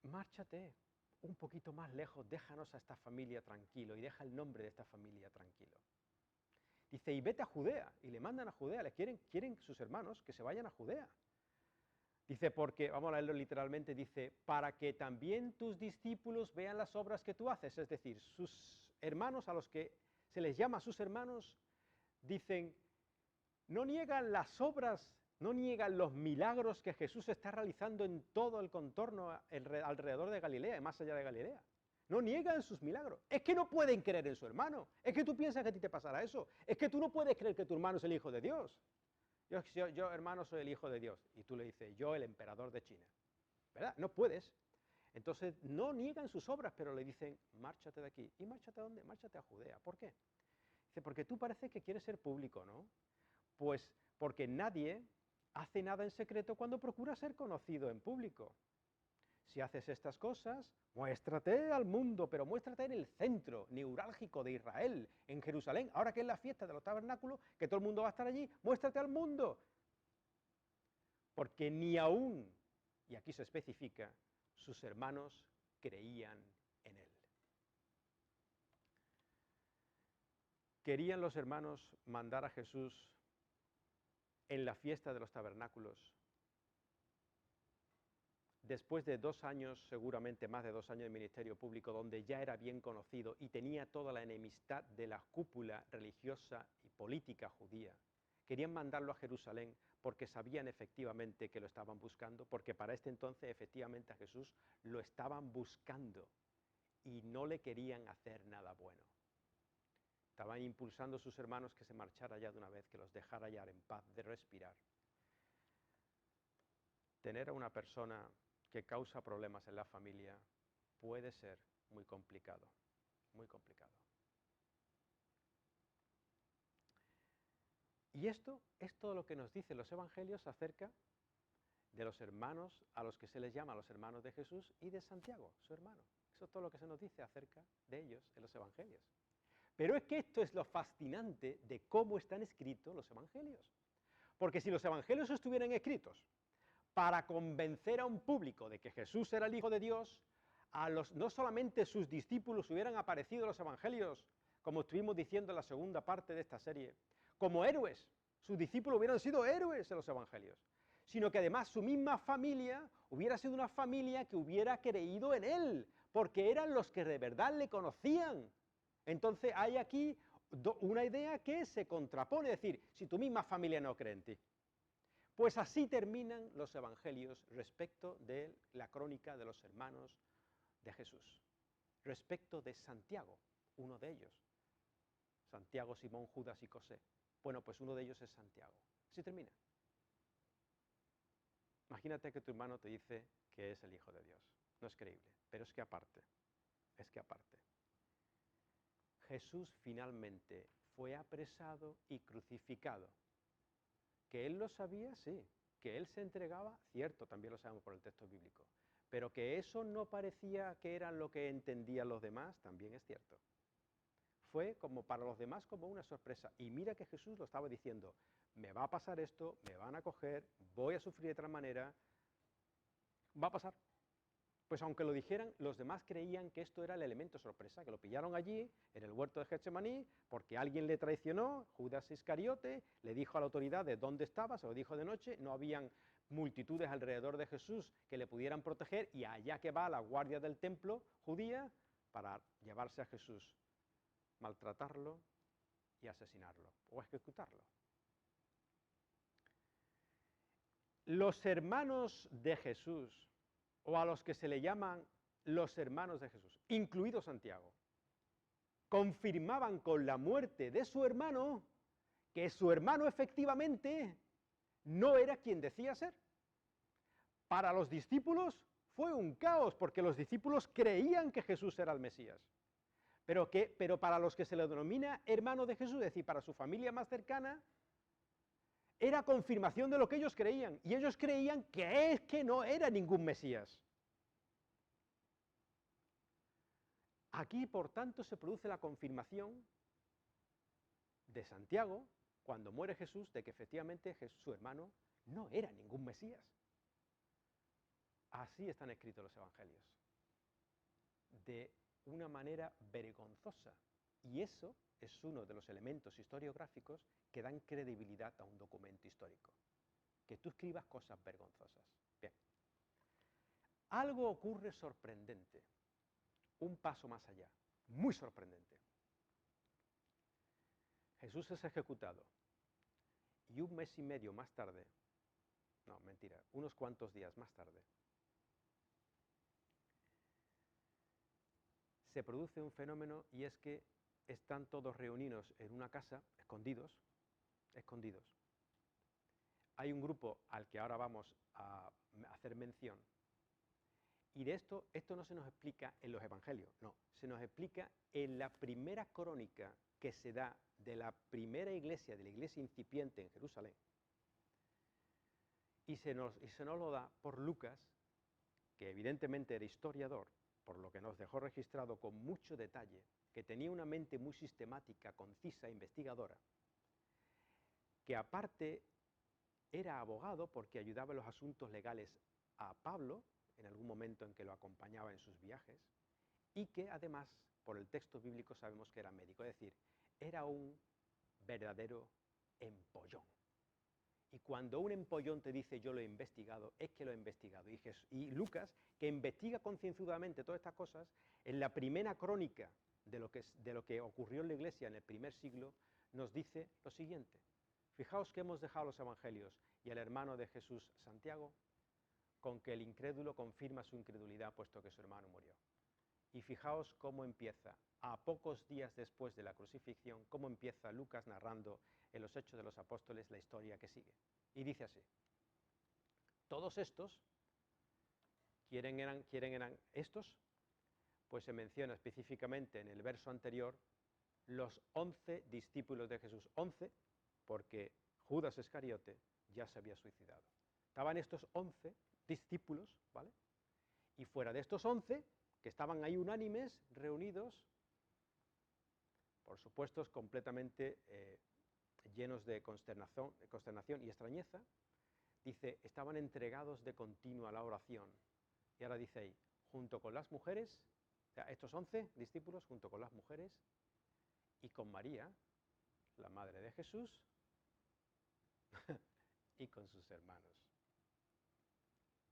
márchate un poquito más lejos, déjanos a esta familia tranquilo y deja el nombre de esta familia tranquilo. Dice, y vete a Judea, y le mandan a Judea, quieren sus hermanos que se vayan a Judea. Dice, porque, vamos a leerlo literalmente, dice, para que también tus discípulos vean las obras que tú haces, es decir, sus hermanos, a los que se les llama sus hermanos, dicen, no niegan las obras, no niegan los milagros que Jesús está realizando en todo el contorno alrededor de Galilea y más allá de Galilea. No niegan sus milagros. Es que no pueden creer en su hermano. Es que tú piensas que a ti te pasará eso. Es que tú no puedes creer que tu hermano es el Hijo de Dios. Yo, hermano, soy el Hijo de Dios. Y tú le dices, yo, el emperador de China. ¿Verdad? No puedes. Entonces, no niegan sus obras, pero le dicen, márchate de aquí. ¿Y márchate a dónde? Márchate a Judea. ¿Por qué? Dice, porque tú parece que quieres ser público, ¿no? Pues porque nadie hace nada en secreto cuando procura ser conocido en público. Si haces estas cosas, muéstrate al mundo, pero muéstrate en el centro neurálgico de Israel, en Jerusalén. Ahora que es la fiesta de los tabernáculos, que todo el mundo va a estar allí, muéstrate al mundo. Porque ni aún, y aquí se especifica, sus hermanos creían en él. ¿Querían los hermanos mandar a Jesús en la fiesta de los tabernáculos? Después de 2 años, seguramente más de 2 años de ministerio público, donde ya era bien conocido y tenía toda la enemistad de la cúpula religiosa y política judía, querían mandarlo a Jerusalén porque sabían efectivamente que lo estaban buscando, porque para este entonces efectivamente a Jesús lo estaban buscando y no le querían hacer nada bueno. Estaban impulsando a sus hermanos que se marchara ya de una vez, que los dejara ya en paz de respirar. Tener a una persona que causa problemas en la familia puede ser muy complicado, muy complicado. Y esto es todo lo que nos dicen los evangelios acerca de los hermanos a los que se les llama los hermanos de Jesús y de Santiago, su hermano. Eso es todo lo que se nos dice acerca de ellos en los evangelios. Pero es que esto es lo fascinante de cómo están escritos los evangelios. Porque si los evangelios estuvieran escritos para convencer a un público de que Jesús era el Hijo de Dios, no solamente sus discípulos hubieran aparecido en los evangelios, como estuvimos diciendo en la segunda parte de esta serie, como héroes, sus discípulos hubieran sido héroes en los evangelios, sino que además su misma familia hubiera sido una familia que hubiera creído en él, porque eran los que de verdad le conocían. Entonces hay aquí una idea que se contrapone, es decir, si tu misma familia no cree en ti. Pues así terminan los evangelios respecto de la crónica de los hermanos de Jesús, respecto de Santiago, uno de ellos. Santiago, Simón, Judas y José. Bueno, pues uno de ellos es Santiago. Así termina. Imagínate que tu hermano te dice que es el Hijo de Dios. No es creíble, pero es que aparte, Jesús finalmente fue apresado y crucificado. ¿Que él lo sabía? Sí. ¿Que él se entregaba? Cierto, también lo sabemos por el texto bíblico. Pero que eso no parecía que era lo que entendían los demás, también es cierto. Fue como para los demás como una sorpresa. Y mira que Jesús lo estaba diciendo, me va a pasar esto, me van a coger, voy a sufrir de otra manera, va a pasar. Pues aunque lo dijeran, los demás creían que esto era el elemento sorpresa, que lo pillaron allí, en el huerto de Getsemaní, porque alguien le traicionó, Judas Iscariote, le dijo a la autoridad de dónde estaba, se lo dijo de noche, no habían multitudes alrededor de Jesús que le pudieran proteger, y allá que va la guardia del templo judía para llevarse a Jesús, maltratarlo y asesinarlo, o ejecutarlo. Los hermanos de Jesús, o a los que se le llaman los hermanos de Jesús, incluido Santiago, confirmaban con la muerte de su hermano que su hermano efectivamente no era quien decía ser. Para los discípulos fue un caos, porque los discípulos creían que Jesús era el Mesías. Pero para los que se le denomina hermano de Jesús, es decir, para su familia más cercana, era confirmación de lo que ellos creían, y ellos creían que es que no era ningún Mesías. Aquí, por tanto, se produce la confirmación de Santiago, cuando muere Jesús, de que efectivamente su hermano no era ningún Mesías. Así están escritos los evangelios, de una manera vergonzosa, y eso es uno de los elementos historiográficos que dan credibilidad a un documento histórico, que tú escribas cosas vergonzosas. Bien, algo ocurre sorprendente, un paso más allá, muy sorprendente. Jesús es ejecutado, y 1 mes y medio más tarde, no, mentira, unos cuantos días más tarde, se produce un fenómeno, y es que están todos reunidos en una casa, escondidos. Hay un grupo al que ahora vamos a hacer mención, y de esto no se nos explica en los evangelios, no, se nos explica en la primera crónica que se da de la primera iglesia, de la iglesia incipiente en Jerusalén, y se nos lo da por Lucas, que evidentemente era historiador, por lo que nos dejó registrado con mucho detalle, que tenía una mente muy sistemática, concisa e investigadora, que aparte era abogado porque ayudaba en los asuntos legales a Pablo, en algún momento en que lo acompañaba en sus viajes, y que además, por el texto bíblico, sabemos que era médico, es decir, era un verdadero empollón. Y cuando un empollón te dice yo lo he investigado, es que lo he investigado. Y Lucas, que investiga concienzudamente todas estas cosas, en la primera crónica de lo que ocurrió en la iglesia en el primer siglo, nos dice lo siguiente: fijaos que hemos dejado los evangelios y el hermano de Jesús, Santiago, con que el incrédulo confirma su incredulidad puesto que su hermano murió. Y fijaos cómo empieza, a pocos días después de la crucifixión, cómo empieza Lucas narrando en los Hechos de los Apóstoles la historia que sigue. Y dice así: todos estos, ¿quiénes eran estos? Pues se menciona específicamente en el verso anterior los 11 discípulos de Jesús. 11 porque Judas Iscariote ya se había suicidado. Estaban estos 11 discípulos, ¿vale? Y fuera de estos 11, que estaban ahí unánimes, reunidos, por supuesto completamente llenos de consternación y extrañeza, dice, estaban entregados de continuo a la oración. Y ahora dice ahí, junto con las mujeres, o sea, estos 11 discípulos, junto con las mujeres, y con María, la madre de Jesús, y con sus hermanos,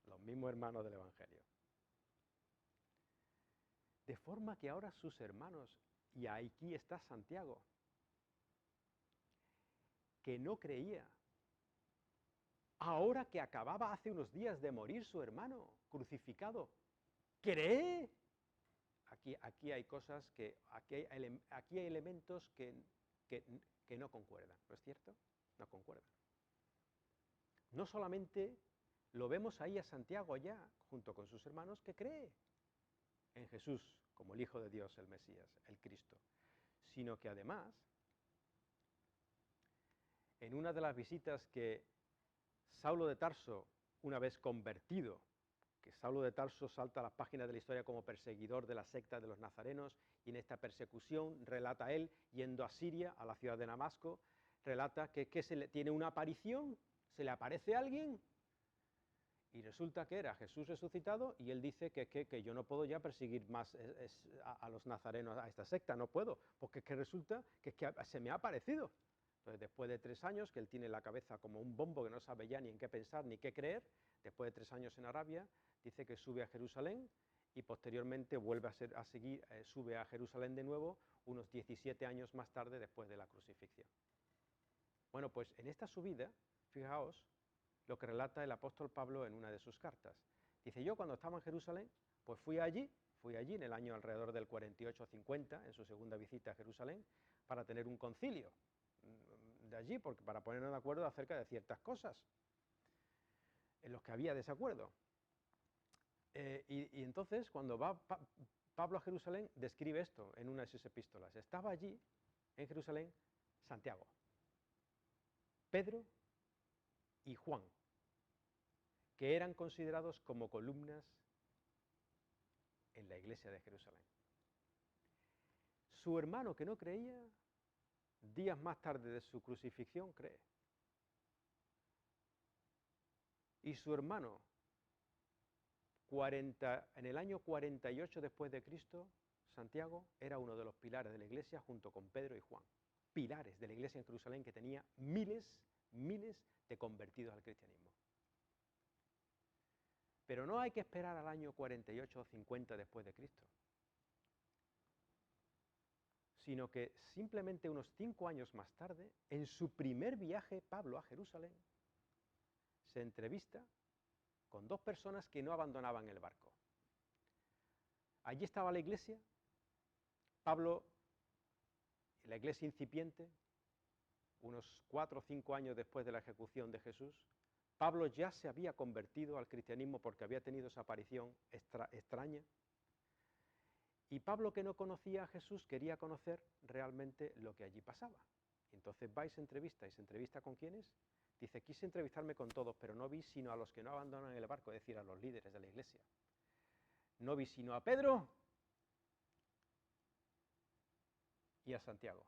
los mismos hermanos del Evangelio. De forma que ahora sus hermanos, y aquí está Santiago, que no creía, ahora que acababa hace unos días de morir su hermano crucificado, ¿cree? Aquí hay cosas aquí hay elementos que no concuerdan, ¿no es cierto? No concuerdan. No solamente lo vemos ahí a Santiago ya, junto con sus hermanos, que cree en Jesús como el Hijo de Dios, el Mesías, el Cristo, sino que además, en una de las visitas que Saulo de Tarso, una vez convertido, que Saulo de Tarso salta a las páginas de la historia como perseguidor de la secta de los nazarenos, y en esta persecución relata él, yendo a Siria, a la ciudad de Damasco, relata que tiene una aparición, se le aparece a alguien, y resulta que era Jesús resucitado, y él dice que yo no puedo ya perseguir más a los nazarenos, a esta secta, no puedo, porque es que resulta que se me ha aparecido. Entonces, después de 3 años, que él tiene la cabeza como un bombo que no sabe ya ni en qué pensar ni qué creer, después de 3 años en Arabia, dice que sube a Jerusalén y posteriormente vuelve a seguir, sube a Jerusalén de nuevo unos 17 años más tarde después de la crucifixión. Bueno, pues en esta subida, fijaos lo que relata el apóstol Pablo en una de sus cartas. Dice, yo cuando estaba en Jerusalén, pues fui allí en el año alrededor del 48 o 50, en su segunda visita a Jerusalén, para tener un concilio de allí, para ponernos de acuerdo acerca de ciertas cosas en los que había desacuerdo. Y entonces, cuando va Pablo a Jerusalén, describe esto en una de sus epístolas. Estaba allí, en Jerusalén, Santiago, Pedro y Juan, que eran considerados como columnas en la iglesia de Jerusalén. Su hermano, que no creía, días más tarde de su crucifixión, cree. Y su hermano, en el año 48 después de Cristo, Santiago era uno de los pilares de la iglesia junto con Pedro y Juan. Pilares de la iglesia en Jerusalén que tenía miles de convertidos al cristianismo. Pero no hay que esperar al año 48 o 50 después de Cristo, sino que simplemente unos 5 años más tarde, en su primer viaje, Pablo a Jerusalén, se entrevista con 2 personas que no abandonaban el barco. Allí estaba la iglesia, Pablo, la iglesia incipiente, unos 4 o 5 años después de la ejecución de Jesús. Pablo ya se había convertido al cristianismo porque había tenido esa aparición extraña. Y Pablo, que no conocía a Jesús, quería conocer realmente lo que allí pasaba. Y entonces va y se entrevista. ¿Y se entrevista con quiénes? Dice, quise entrevistarme con todos, pero no vi sino a los que no abandonan el barco, es decir, a los líderes de la iglesia. No vi sino a Pedro y a Santiago.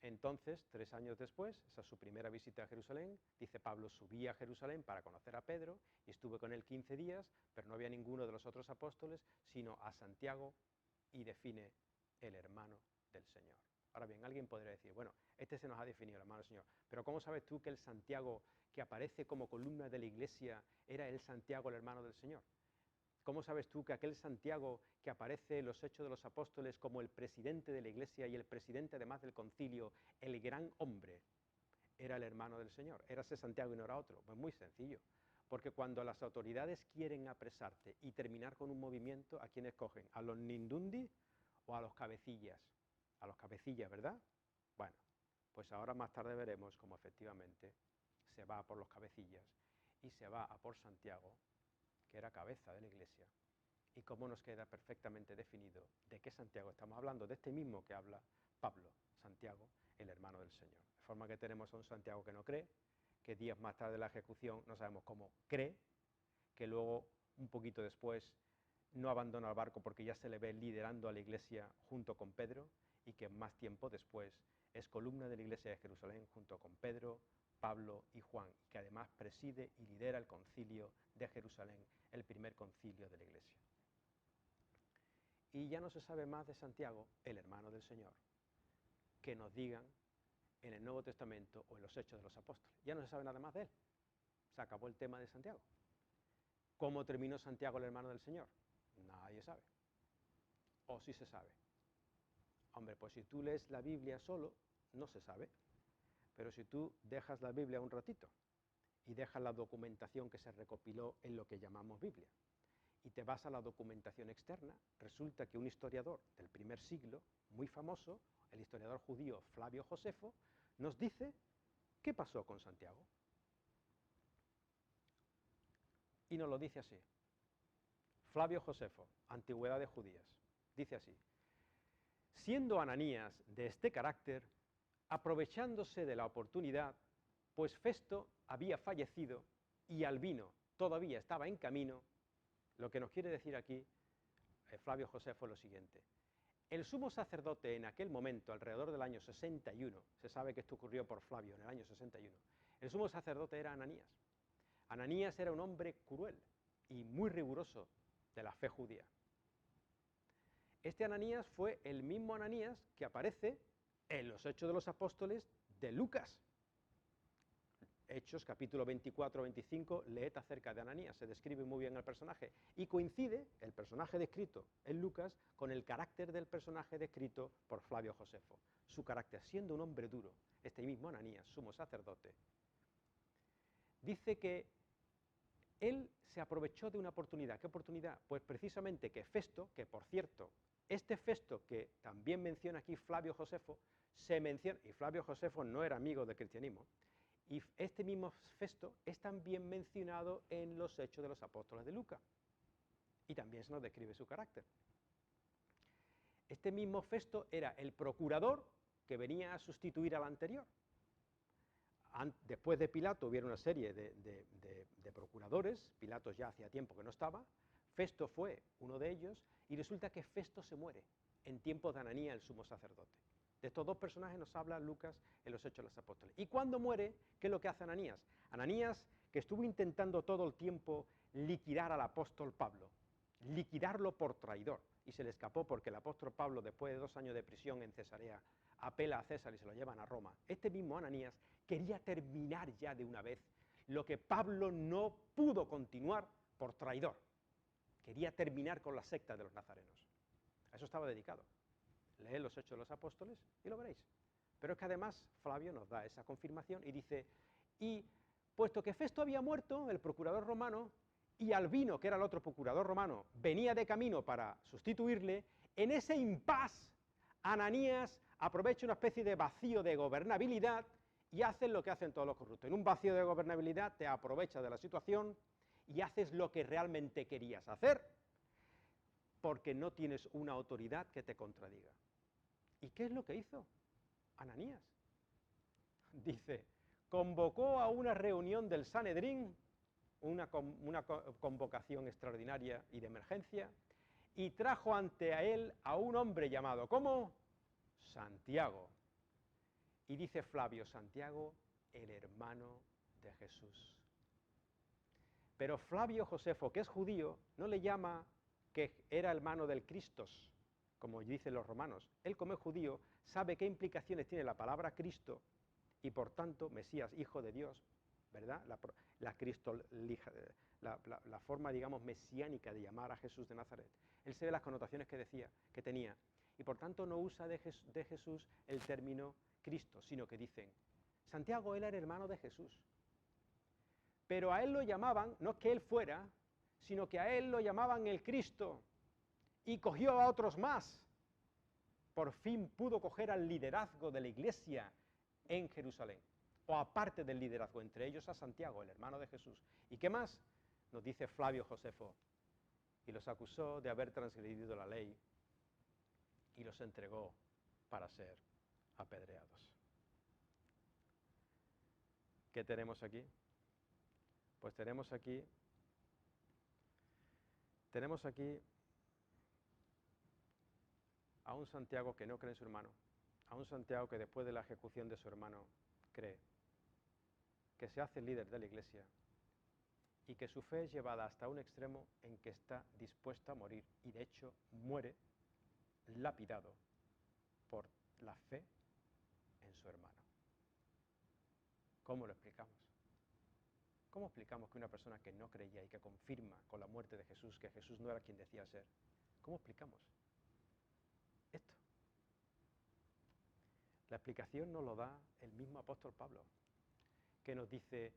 Entonces, 3 años después, esa es su primera visita a Jerusalén, dice Pablo, subí a Jerusalén para conocer a Pedro y estuve con él 15 días, pero no había ninguno de los otros apóstoles, sino a Santiago, y define el hermano del Señor. Ahora bien, alguien podría decir, bueno, este se nos ha definido el hermano del Señor, pero ¿cómo sabes tú que el Santiago que aparece como columna de la iglesia era el Santiago, el hermano del Señor? ¿Cómo sabes tú que aquel Santiago que aparece en los Hechos de los Apóstoles como el presidente de la Iglesia y el presidente además del concilio, el gran hombre, era el hermano del Señor? Era ese Santiago y no era otro. Pues muy sencillo, porque cuando las autoridades quieren apresarte y terminar con un movimiento, ¿a quién escogen? ¿A los Nindundi o a los cabecillas? A los cabecillas, ¿verdad? Bueno, pues ahora más tarde veremos cómo efectivamente se va a por los cabecillas y se va a por Santiago, que era cabeza de la iglesia, y cómo nos queda perfectamente definido de qué Santiago estamos hablando, de este mismo que habla Pablo, Santiago, el hermano del Señor. De forma que tenemos a un Santiago que no cree, que días más tarde de la ejecución no sabemos cómo cree, que luego, un poquito después, no abandona el barco porque ya se le ve liderando a la iglesia junto con Pedro, y que más tiempo después es columna de la iglesia de Jerusalén junto con Pedro, Pablo y Juan, que además preside y lidera el concilio de Jerusalén, el primer concilio de la iglesia. Y ya no se sabe más de Santiago, el hermano del Señor, que nos digan en el Nuevo Testamento o en los Hechos de los Apóstoles. Ya no se sabe nada más de él. Se acabó el tema de Santiago. ¿Cómo terminó Santiago, el hermano del Señor? Nadie sabe. ¿O sí se sabe? Hombre, pues si tú lees la Biblia solo, no se sabe. Pero si tú dejas la Biblia un ratito y dejas la documentación que se recopiló en lo que llamamos Biblia, y te vas a la documentación externa, resulta que un historiador del primer siglo, muy famoso, el historiador judío Flavio Josefo, nos dice qué pasó con Santiago. Y nos lo dice así. Flavio Josefo, Antigüedades Judías, dice así: siendo Ananías de este carácter, aprovechándose de la oportunidad, pues Festo había fallecido y Albino todavía estaba en camino, lo que nos quiere decir aquí Flavio Josefo es lo siguiente: el sumo sacerdote en aquel momento, alrededor del año 61, se sabe que esto ocurrió por Flavio en el año 61, el sumo sacerdote era Ananías. Ananías era un hombre cruel y muy riguroso de la fe judía. Este Ananías fue el mismo Ananías que aparece en los Hechos de los Apóstoles de Lucas. Hechos, capítulo 24-25, leed acerca de Ananías, se describe muy bien el personaje, y coincide el personaje descrito en Lucas con el carácter del personaje descrito por Flavio Josefo. Su carácter, siendo un hombre duro, este mismo Ananías, sumo sacerdote, dice que él se aprovechó de una oportunidad. ¿Qué oportunidad? Pues precisamente que Festo, que por cierto, este Festo que también menciona aquí Flavio Josefo, se menciona, y Flavio Josefo no era amigo del cristianismo, y este mismo Festo es también mencionado en los Hechos de los Apóstoles de Lucas, y también se nos describe su carácter. Este mismo Festo era el procurador que venía a sustituir al anterior. Después de Pilato hubiera una serie de procuradores, Pilato ya hacía tiempo que no estaba, Festo fue uno de ellos, y resulta que Festo se muere en tiempos de Ananías, el sumo sacerdote. De estos dos personajes nos habla Lucas en los Hechos de los Apóstoles. Y cuando muere, ¿qué es lo que hace Ananías? Ananías, que estuvo intentando todo el tiempo liquidar al apóstol Pablo, liquidarlo por traidor, y se le escapó porque el apóstol Pablo, después de 2 años de prisión en Cesarea, apela a César y se lo llevan a Roma. Este mismo Ananías quería terminar ya de una vez lo que Pablo no pudo continuar por traidor. Quería terminar con la secta de los nazarenos. A eso estaba dedicado. Leed los Hechos de los Apóstoles y lo veréis. Pero es que además Flavio nos da esa confirmación y dice: y puesto que Festo había muerto, el procurador romano, y Albino, que era el otro procurador romano, venía de camino para sustituirle, en ese impas Ananías aprovecha una especie de vacío de gobernabilidad y hace lo que hacen todos los corruptos. En un vacío de gobernabilidad te aprovechas de la situación y haces lo que realmente querías hacer, porque no tienes una autoridad que te contradiga. ¿Y qué es lo que hizo Ananías? dice, convocó a una reunión del Sanedrín, una convocación extraordinaria y de emergencia, y trajo ante él a un hombre llamado, ¿cómo? Santiago. Y dice Flavio, Santiago, el hermano de Jesús. Pero Flavio Josefo, que es judío, no le llama que era hermano del Cristos, como dicen los romanos. Él, como es judío, sabe qué implicaciones tiene la palabra Cristo y, por tanto, Mesías, hijo de Dios, ¿verdad? La forma, digamos, mesiánica de llamar a Jesús de Nazaret. Él se ve las connotaciones que tenía, y por tanto no usa de Jesús el término Cristo, sino que dicen, Santiago, él era hermano de Jesús. Pero a él lo llamaban, no es que él fuera, sino que a él lo llamaban el Cristo, y cogió a otros más. Por fin pudo coger al liderazgo de la iglesia en Jerusalén, o aparte del liderazgo, entre ellos a Santiago, el hermano de Jesús. ¿Y qué más? Nos dice Flavio Josefo, y los acusó de haber transgredido la ley, y los entregó para ser apedreados. ¿Qué tenemos aquí? Pues tenemos aquí a un Santiago que no cree en su hermano, a un Santiago que después de la ejecución de su hermano cree, que se hace líder de la iglesia y que su fe es llevada hasta un extremo en que está dispuesto a morir y de hecho muere lapidado por la fe en su hermano. ¿Cómo lo explicamos? ¿Cómo explicamos que una persona que no creía y que confirma con la muerte de Jesús que Jesús no era quien decía ser, cómo explicamos esto? La explicación nos lo da el mismo apóstol Pablo, que nos dice,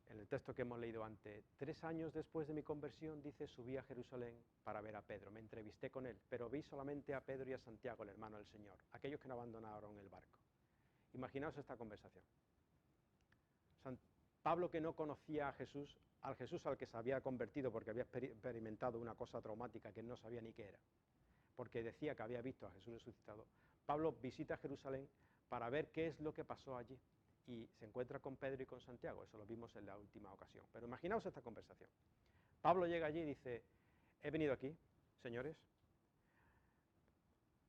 en el texto que hemos leído antes, 3 años después de mi conversión, dice, subí a Jerusalén para ver a Pedro, me entrevisté con él, pero vi solamente a Pedro y a Santiago, el hermano del Señor, aquellos que no abandonaron el barco. Imaginaos esta conversación. Pablo, que no conocía a Jesús al que se había convertido porque había experimentado una cosa traumática que no sabía ni qué era, porque decía que había visto a Jesús resucitado. Pablo visita Jerusalén para ver qué es lo que pasó allí y se encuentra con Pedro y con Santiago, eso lo vimos en la última ocasión. Pero imaginaos esta conversación. Pablo llega allí y dice, he venido aquí, señores,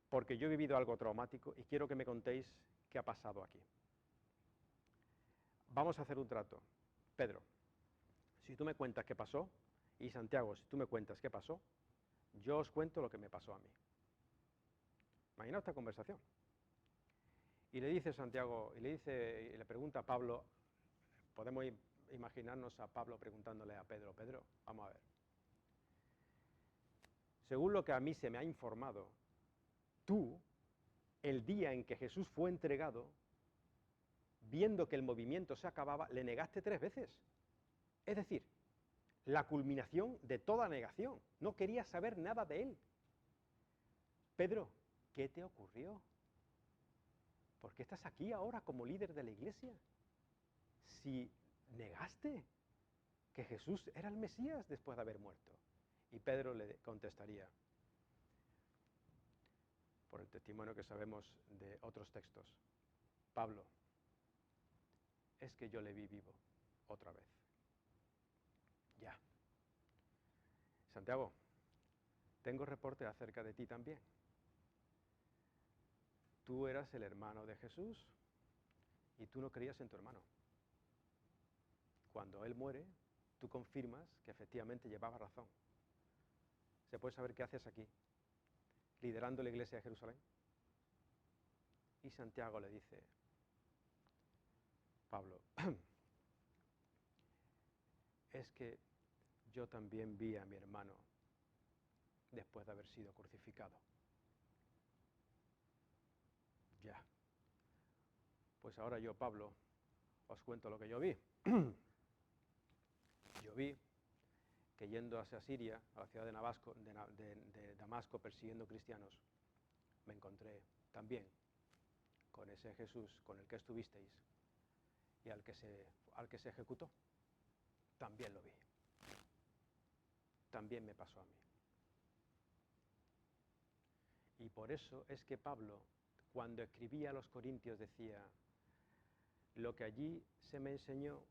porque yo he vivido algo traumático y quiero que me contéis qué ha pasado aquí. Vamos a hacer un trato. Pedro, si tú me cuentas qué pasó, y Santiago, si tú me cuentas qué pasó, yo os cuento lo que me pasó a mí. Imaginaos esta conversación. Y le dice Santiago, y le pregunta a Pablo, podemos imaginarnos a Pablo preguntándole a Pedro, Pedro, vamos a ver. Según lo que a mí se me ha informado, tú, el día en que Jesús fue entregado, viendo que el movimiento se acababa, le negaste 3 veces. Es decir, la culminación de toda negación. No querías saber nada de él. Pedro, ¿qué te ocurrió? ¿Por qué estás aquí ahora como líder de la iglesia? Si negaste que Jesús era el Mesías después de haber muerto. Y Pedro le contestaría, por el testimonio que sabemos de otros textos, Pablo, es que yo le vi vivo otra vez. Ya. Santiago, tengo reporte acerca de ti también. Tú eras el hermano de Jesús y tú no creías en tu hermano. Cuando él muere, tú confirmas que efectivamente llevaba razón. ¿Se puede saber qué haces aquí, liderando la iglesia de Jerusalén? Y Santiago le dice, Pablo, es que yo también vi a mi hermano después de haber sido crucificado. Ya. Pues ahora yo, Pablo, os cuento lo que yo vi. Yo vi que yendo hacia Siria, a la ciudad de Damasco, persiguiendo cristianos, me encontré también con ese Jesús con el que estuvisteis y al que se ejecutó. También lo vi. También me pasó a mí. Y por eso es que Pablo, cuando escribía a los Corintios, decía, lo que allí se me enseñó,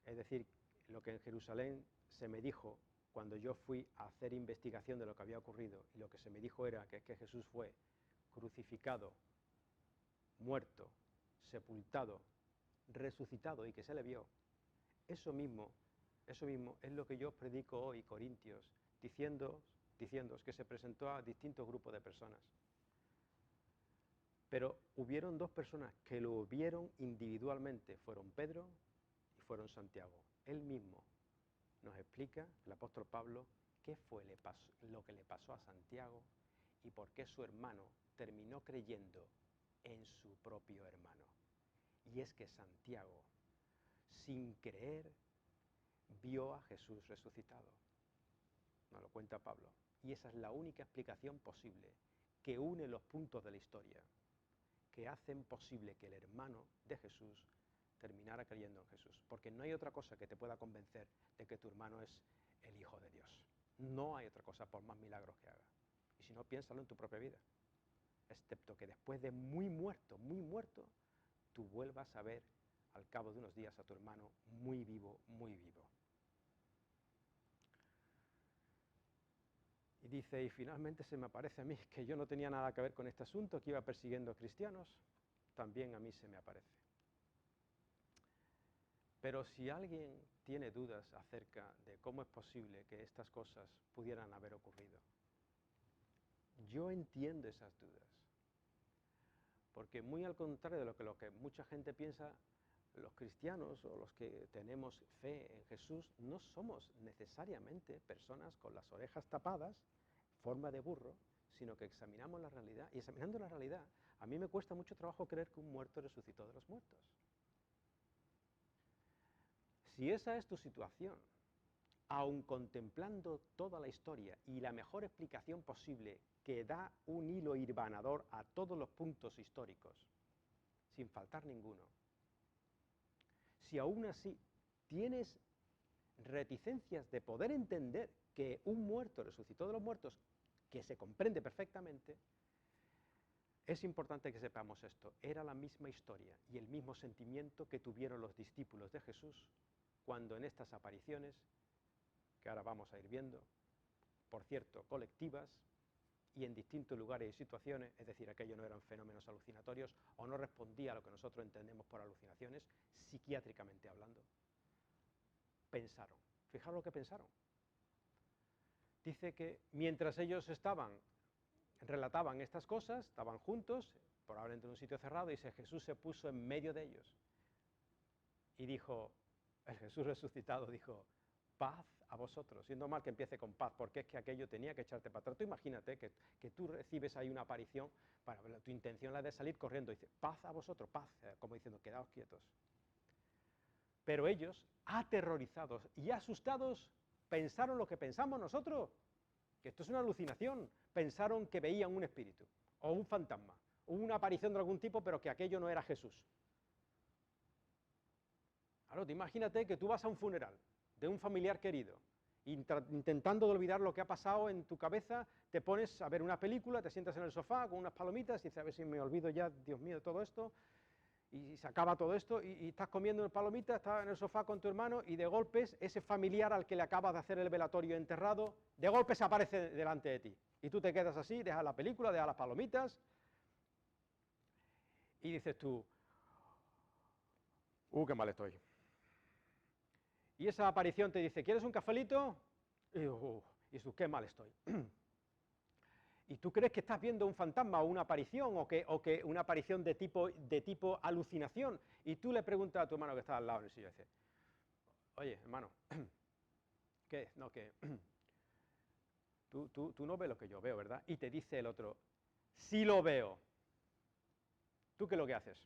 es decir, lo que en Jerusalén se me dijo cuando yo fui a hacer investigación de lo que había ocurrido, y lo que se me dijo era que Jesús fue crucificado, muerto, sepultado, resucitado y que se le vio. Eso mismo es lo que yo predico hoy, Corintios, diciéndoos que se presentó a distintos grupos de personas. Pero hubieron dos personas que lo vieron individualmente, fueron Pedro y fueron Santiago. Él mismo nos explica, el apóstol Pablo, qué fue lo que le pasó a Santiago y por qué su hermano terminó creyendo en su propio hermano. Y es que Santiago, sin creer, vio a Jesús resucitado. Nos lo cuenta Pablo. Y esa es la única explicación posible que une los puntos de la historia, que hacen posible que el hermano de Jesús terminara creyendo en Jesús. Porque no hay otra cosa que te pueda convencer de que tu hermano es el Hijo de Dios. No hay otra cosa, por más milagros que haga. Y si no, piénsalo en tu propia vida. Excepto que después de muy muerto, tú vuelvas a ver al cabo de unos días a tu hermano muy vivo, muy vivo. Y dice, y finalmente se me aparece a mí que yo no tenía nada que ver con este asunto, que iba persiguiendo a cristianos, también a mí se me aparece. Pero si alguien tiene dudas acerca de cómo es posible que estas cosas pudieran haber ocurrido, yo entiendo esas dudas. Porque muy al contrario de lo que mucha gente piensa, los cristianos o los que tenemos fe en Jesús no somos necesariamente personas con las orejas tapadas, forma de burro, sino que examinamos la realidad. Y examinando la realidad, a mí me cuesta mucho trabajo creer que un muerto resucitó de los muertos. Si esa es tu situación, aun contemplando toda la historia y la mejor explicación posible que da un hilo hilvanador a todos los puntos históricos, sin faltar ninguno, si aún así tienes reticencias de poder entender que un muerto resucitó de los muertos, que se comprende perfectamente, es importante que sepamos esto. Era la misma historia y el mismo sentimiento que tuvieron los discípulos de Jesús cuando en estas apariciones, que ahora vamos a ir viendo, por cierto, colectivas y en distintos lugares y situaciones, es decir, aquello no eran fenómenos alucinatorios o no respondía a lo que nosotros entendemos por alucinaciones, psiquiátricamente hablando, pensaron. Fijaros lo que pensaron. Dice que mientras ellos relataban estas cosas, estaban juntos, probablemente en un sitio cerrado, y dice, Jesús se puso en medio de ellos y dijo, el Jesús resucitado dijo, paz a vosotros, siendo mal que empiece con paz, porque es que aquello tenía que echarte para atrás. Tú imagínate que tú recibes ahí una aparición, tu intención es de salir corriendo, y dice, paz a vosotros, paz, como diciendo, quedaos quietos. Pero ellos, aterrorizados y asustados, pensaron lo que pensamos nosotros, que esto es una alucinación. Pensaron que veían un espíritu, o un fantasma, o una aparición de algún tipo, pero que aquello no era Jesús. Claro, imagínate que tú vas a un funeral de un familiar querido, intentando olvidar lo que ha pasado en tu cabeza, te pones a ver una película, te sientas en el sofá con unas palomitas y dices, a ver si me olvido ya, Dios mío, de todo esto, y se acaba todo esto, y estás comiendo palomitas, estás en el sofá con tu hermano, y de golpes ese familiar al que le acabas de hacer el velatorio enterrado, de golpes aparece delante de ti, y tú te quedas así, dejas la película, dejas las palomitas, y dices tú, qué mal estoy. Y esa aparición te dice, ¿quieres un cafelito? Y tú, qué mal estoy. ¿Y tú crees que estás viendo un fantasma o una aparición, o que una aparición de tipo alucinación? Y tú le preguntas a tu hermano que está al lado en el sillón, y dice, oye, hermano, ¿qué? No, que tú no ves lo que yo veo, ¿verdad? Y te dice el otro, sí lo veo. ¿Tú qué es lo que haces?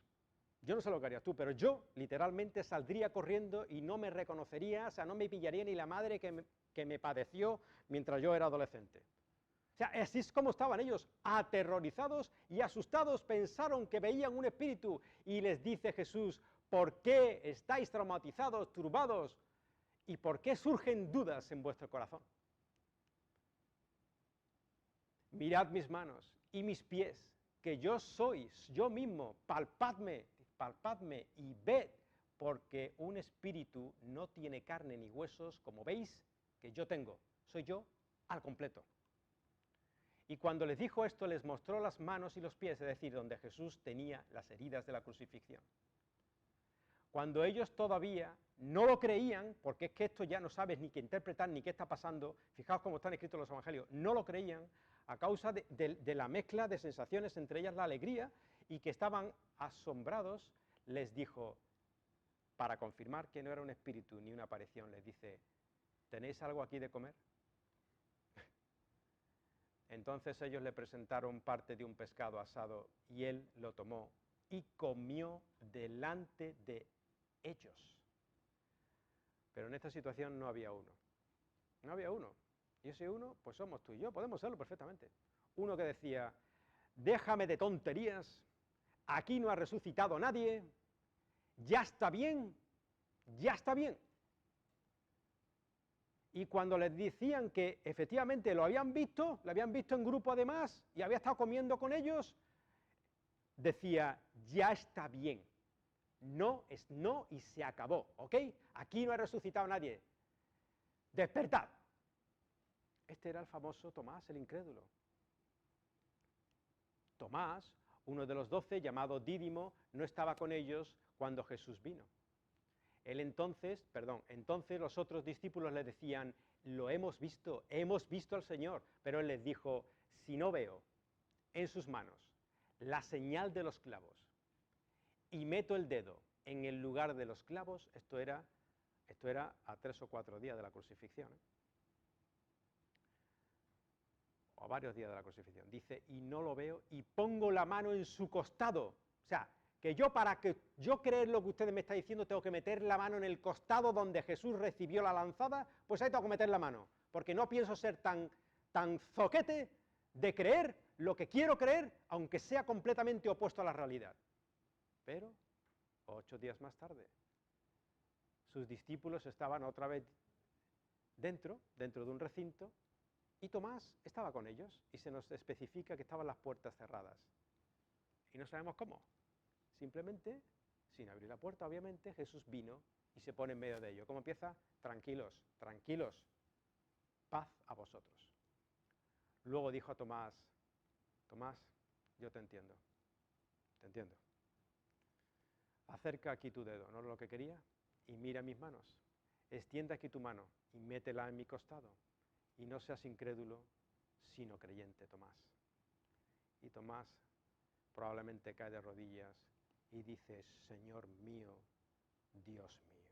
Yo no sé lo que harías tú, pero yo literalmente saldría corriendo y no me reconocería, o sea, no me pillaría ni la madre que me padeció mientras yo era adolescente. O sea, así es como estaban ellos, aterrorizados y asustados, pensaron que veían un espíritu, y les dice Jesús, ¿por qué estáis traumatizados, turbados? ¿Y por qué surgen dudas en vuestro corazón? Mirad mis manos y mis pies, que yo soy, yo mismo, palpadme. palpadme y ved, porque un espíritu no tiene carne ni huesos, como veis que yo tengo, soy yo al completo. Y cuando les dijo esto, les mostró las manos y los pies, es decir, donde Jesús tenía las heridas de la crucifixión. Cuando ellos todavía no lo creían, porque es que esto ya no sabes ni qué interpretar ni qué está pasando, fijaos cómo están escritos los evangelios, no lo creían a causa de la mezcla de sensaciones, entre ellas la alegría, y que estaban asombrados, les dijo, para confirmar que no era un espíritu ni una aparición, les dice, ¿tenéis algo aquí de comer? Entonces ellos le presentaron parte de un pescado asado y él lo tomó y comió delante de ellos. Pero en esta situación no había uno. No había uno. Y ese uno, pues somos tú y yo, podemos serlo perfectamente. Uno que decía, déjame de tonterías, aquí no ha resucitado nadie, ya está bien, ya está bien. Y cuando les decían que efectivamente lo habían visto en grupo además, y había estado comiendo con ellos, decía, ya está bien, no es no y se acabó, ¿ok? Aquí no ha resucitado nadie, despertad. Este era el famoso Tomás el incrédulo. Tomás, uno de los 12, llamado Dídimo, no estaba con ellos cuando Jesús vino. Entonces los otros discípulos le decían, lo hemos visto al Señor, pero él les dijo, si no veo en sus manos la señal de los clavos y meto el dedo en el lugar de los clavos, esto era a 3 o 4 días de la crucifixión, o a varios días de la crucifixión, dice, y no lo veo, y pongo la mano en su costado, o sea, que yo para que yo creer lo que ustedes me están diciendo tengo que meter la mano en el costado donde Jesús recibió la lanzada, pues ahí tengo que meter la mano, porque no pienso ser tan zoquete de creer lo que quiero creer, aunque sea completamente opuesto a la realidad. Pero 8 días más tarde, sus discípulos estaban otra vez dentro de un recinto, y Tomás estaba con ellos, y se nos especifica que estaban las puertas cerradas. Y no sabemos cómo. Simplemente, sin abrir la puerta, obviamente, Jesús vino y se pone en medio de ellos. ¿Cómo empieza? Tranquilos, tranquilos, paz a vosotros. Luego dijo a Tomás, Tomás, yo te entiendo, acerca aquí tu dedo, ¿no es lo que quería? Y mira mis manos, extiende aquí tu mano y métela en mi costado, y no seas incrédulo, sino creyente, Tomás. Y Tomás probablemente cae de rodillas y dice, Señor mío, Dios mío.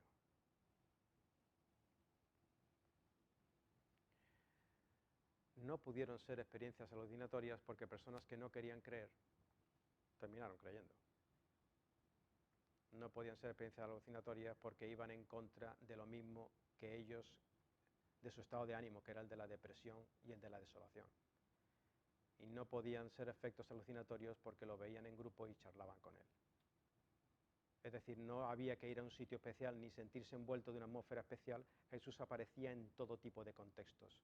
No pudieron ser experiencias alucinatorias porque personas que no querían creer terminaron creyendo. No podían ser experiencias alucinatorias porque iban en contra de lo mismo que ellos, de su estado de ánimo, que era el de la depresión y el de la desolación. Y no podían ser efectos alucinatorios porque lo veían en grupo y charlaban con él. Es decir, no había que ir a un sitio especial ni sentirse envuelto de una atmósfera especial. Jesús aparecía en todo tipo de contextos.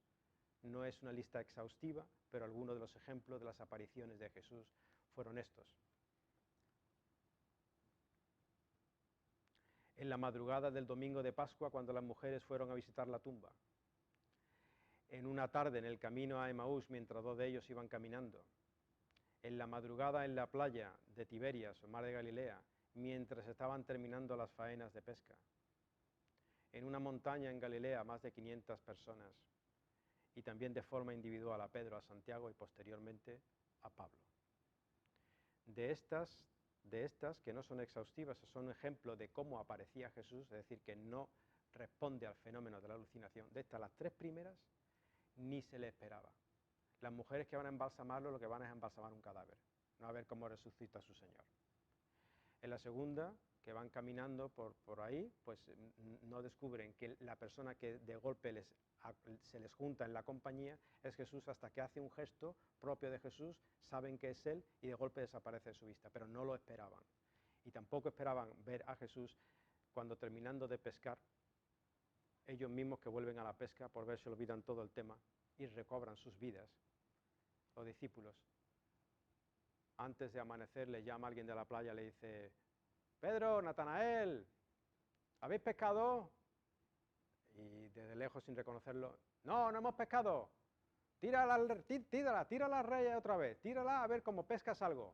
No es una lista exhaustiva, pero algunos de los ejemplos de las apariciones de Jesús fueron estos. En la madrugada del domingo de Pascua, cuando las mujeres fueron a visitar la tumba. En una tarde en el camino a Emaús, mientras 2 de ellos iban caminando. En la madrugada en la playa de Tiberias, o mar de Galilea, mientras estaban terminando las faenas de pesca. En una montaña en Galilea, más de 500 personas. Y también de forma individual a Pedro, a Santiago y posteriormente a Pablo. De estas que no son exhaustivas, son un ejemplo de cómo aparecía Jesús, es decir, que no responde al fenómeno de la alucinación. De estas, las 3 primeras, ni se le esperaba. Las mujeres que van a embalsamarlo, lo que van es a embalsamar un cadáver, no a ver cómo resucita su Señor. En la segunda, que van caminando por ahí, pues no descubren que la persona que de golpe se les junta en la compañía es Jesús, hasta que hace un gesto propio de Jesús, saben que es Él y de golpe desaparece de su vista, pero no lo esperaban. Y tampoco esperaban ver a Jesús cuando, terminando de pescar, ellos mismos que vuelven a la pesca, por ver se olvidan todo el tema y recobran sus vidas. Los discípulos, antes de amanecer, le llama a alguien de la playa, le dice, Pedro, Natanael, ¿habéis pescado? Y desde lejos, sin reconocerlo, no, no hemos pescado. Tira la red otra vez, tírala a ver cómo pescas algo.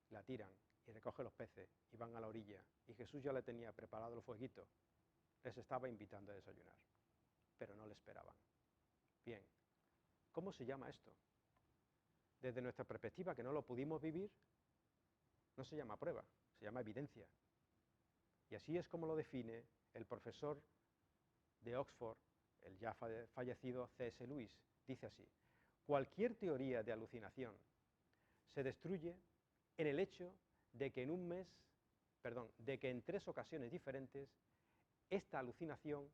La tiran y recoge los peces y van a la orilla. Y Jesús ya le tenía preparado el fueguito. Les estaba invitando a desayunar, pero no le esperaban. Bien, ¿cómo se llama esto? Desde nuestra perspectiva, que no lo pudimos vivir, no se llama prueba, se llama evidencia. Y así es como lo define el profesor de Oxford, el ya fallecido C.S. Lewis. Dice así: cualquier teoría de alucinación se destruye en el hecho de que en 3 ocasiones diferentes esta alucinación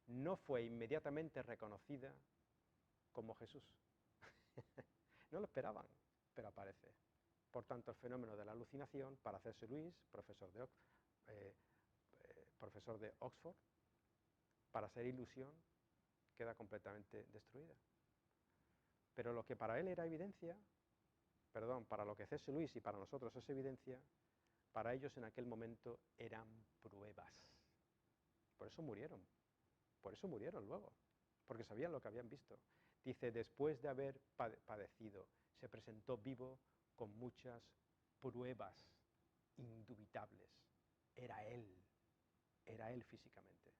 no fue inmediatamente reconocida como Jesús. No lo esperaban, pero aparece. Por tanto, el fenómeno de la alucinación, para C.S. Lewis, profesor de Oxford, para ser ilusión, queda completamente destruida. Pero lo que para él era evidencia, para lo que C.S. Lewis y para nosotros es evidencia, para ellos en aquel momento eran pruebas. Por eso murieron luego, porque sabían lo que habían visto. Dice, después de haber padecido, se presentó vivo con muchas pruebas indubitables. Era Él físicamente.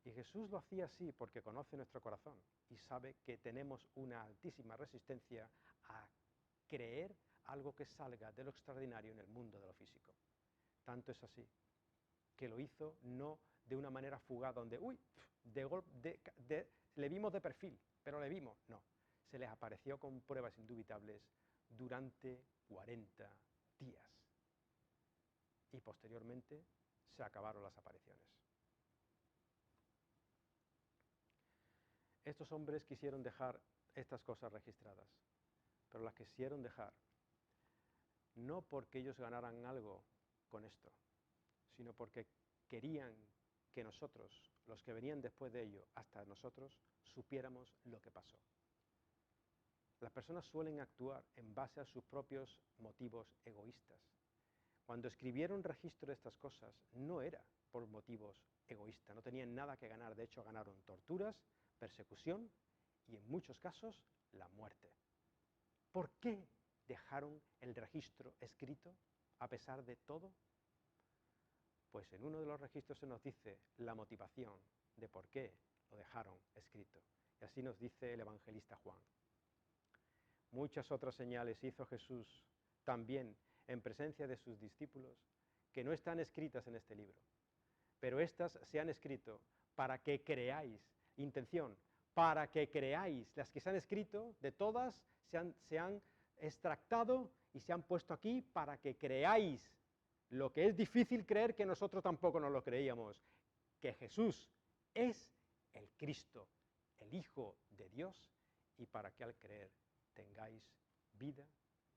Y Jesús lo hacía así porque conoce nuestro corazón y sabe que tenemos una altísima resistencia a creer algo que salga de lo extraordinario en el mundo de lo físico. Tanto es así que lo hizo no de una manera fugaz, donde, le vimos de perfil, pero le vimos, no. Se les apareció con pruebas indubitables durante 40 días. Y posteriormente se acabaron las apariciones. Estos hombres quisieron dejar estas cosas registradas, pero las quisieron dejar no porque ellos ganaran algo con esto, sino porque querían que nosotros, los que venían después de ello, hasta nosotros, supiéramos lo que pasó. Las personas suelen actuar en base a sus propios motivos egoístas. Cuando escribieron registro de estas cosas, no era por motivos egoístas, no tenían nada que ganar, de hecho ganaron torturas, persecución y en muchos casos la muerte. ¿Por qué dejaron el registro escrito a pesar de todo? Pues en uno de los registros se nos dice la motivación de por qué lo dejaron escrito. Y así nos dice el evangelista Juan. Muchas otras señales hizo Jesús también en presencia de sus discípulos que no están escritas en este libro, pero estas se han escrito para que creáis. Intención, para que creáis. Las que se han escrito, de todas, se han extractado y se han puesto aquí para que creáis lo que es difícil creer, que nosotros tampoco nos lo creíamos, que Jesús es el Cristo, el Hijo de Dios, y para que al creer tengáis vida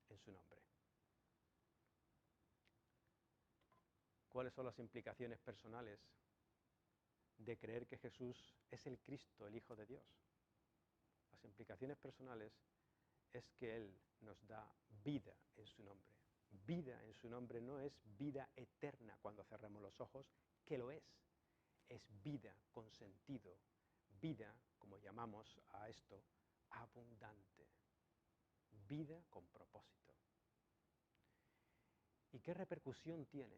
en su nombre. ¿Cuáles son las implicaciones personales de creer que Jesús es el Cristo, el Hijo de Dios? Las implicaciones personales es que Él nos da vida en su nombre. Vida en su nombre no es vida eterna cuando cerremos los ojos, que lo es vida con sentido, vida, como llamamos a esto, abundante, vida con propósito. ¿Y qué repercusión tiene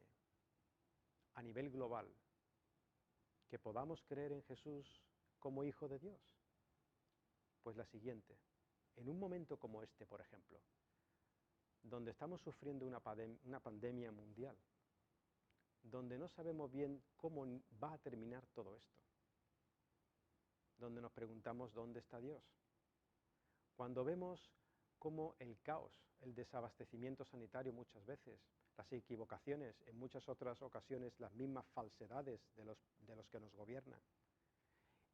a nivel global que podamos creer en Jesús como Hijo de Dios? Pues la siguiente: en un momento como este, por ejemplo, donde estamos sufriendo una pandemia mundial, donde no sabemos bien cómo va a terminar todo esto, donde nos preguntamos dónde está Dios, cuando vemos cómo el caos, el desabastecimiento sanitario muchas veces, las equivocaciones, en muchas otras ocasiones las mismas falsedades de los que nos gobiernan,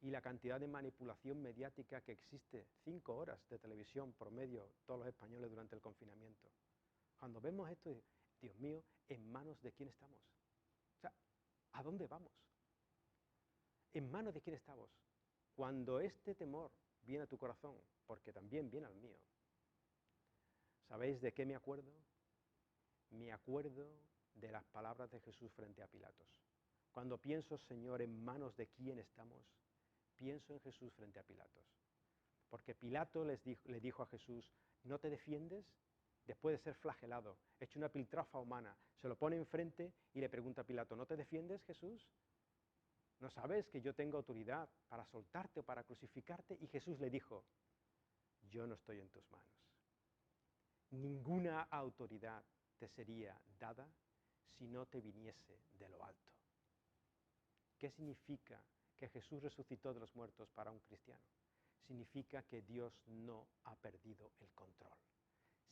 y la cantidad de manipulación mediática que existe, 5 horas de televisión promedio todos los españoles durante el confinamiento. Cuando vemos esto, Dios mío, ¿en manos de quién estamos? O sea, ¿a dónde vamos? ¿En manos de quién estamos? Cuando este temor viene a tu corazón, porque también viene al mío, ¿sabéis de qué me acuerdo? Me acuerdo de las palabras de Jesús frente a Pilatos. Cuando pienso, Señor, en manos de quién estamos, pienso en Jesús frente a Pilatos. Porque Pilato le dijo a Jesús, ¿no te defiendes? Después de ser flagelado, hecho una piltrafa humana, se lo pone enfrente y le pregunta a Pilato, ¿no te defiendes, Jesús? ¿No sabes que yo tengo autoridad para soltarte o para crucificarte? Y Jesús le dijo, yo no estoy en tus manos. Ninguna autoridad te sería dada si no te viniese de lo alto. ¿Qué significa que Jesús resucitó de los muertos para un cristiano? Significa que Dios no ha perdido el control.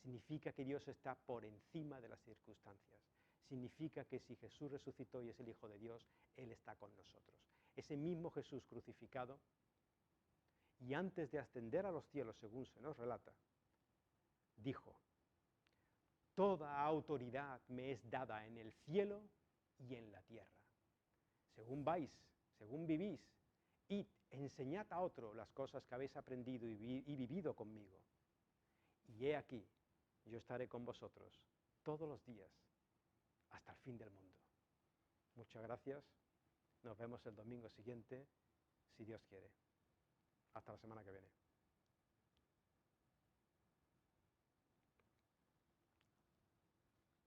Significa que Dios está por encima de las circunstancias. Significa que si Jesús resucitó y es el Hijo de Dios, Él está con nosotros. Ese mismo Jesús crucificado, y antes de ascender a los cielos, según se nos relata, dijo, toda autoridad me es dada en el cielo y en la tierra. Según vais, según vivís, id, enseñad a otro las cosas que habéis aprendido y vivido conmigo. Y he aquí, yo estaré con vosotros todos los días, hasta el fin del mundo. Muchas gracias, nos vemos el domingo siguiente, si Dios quiere. Hasta la semana que viene.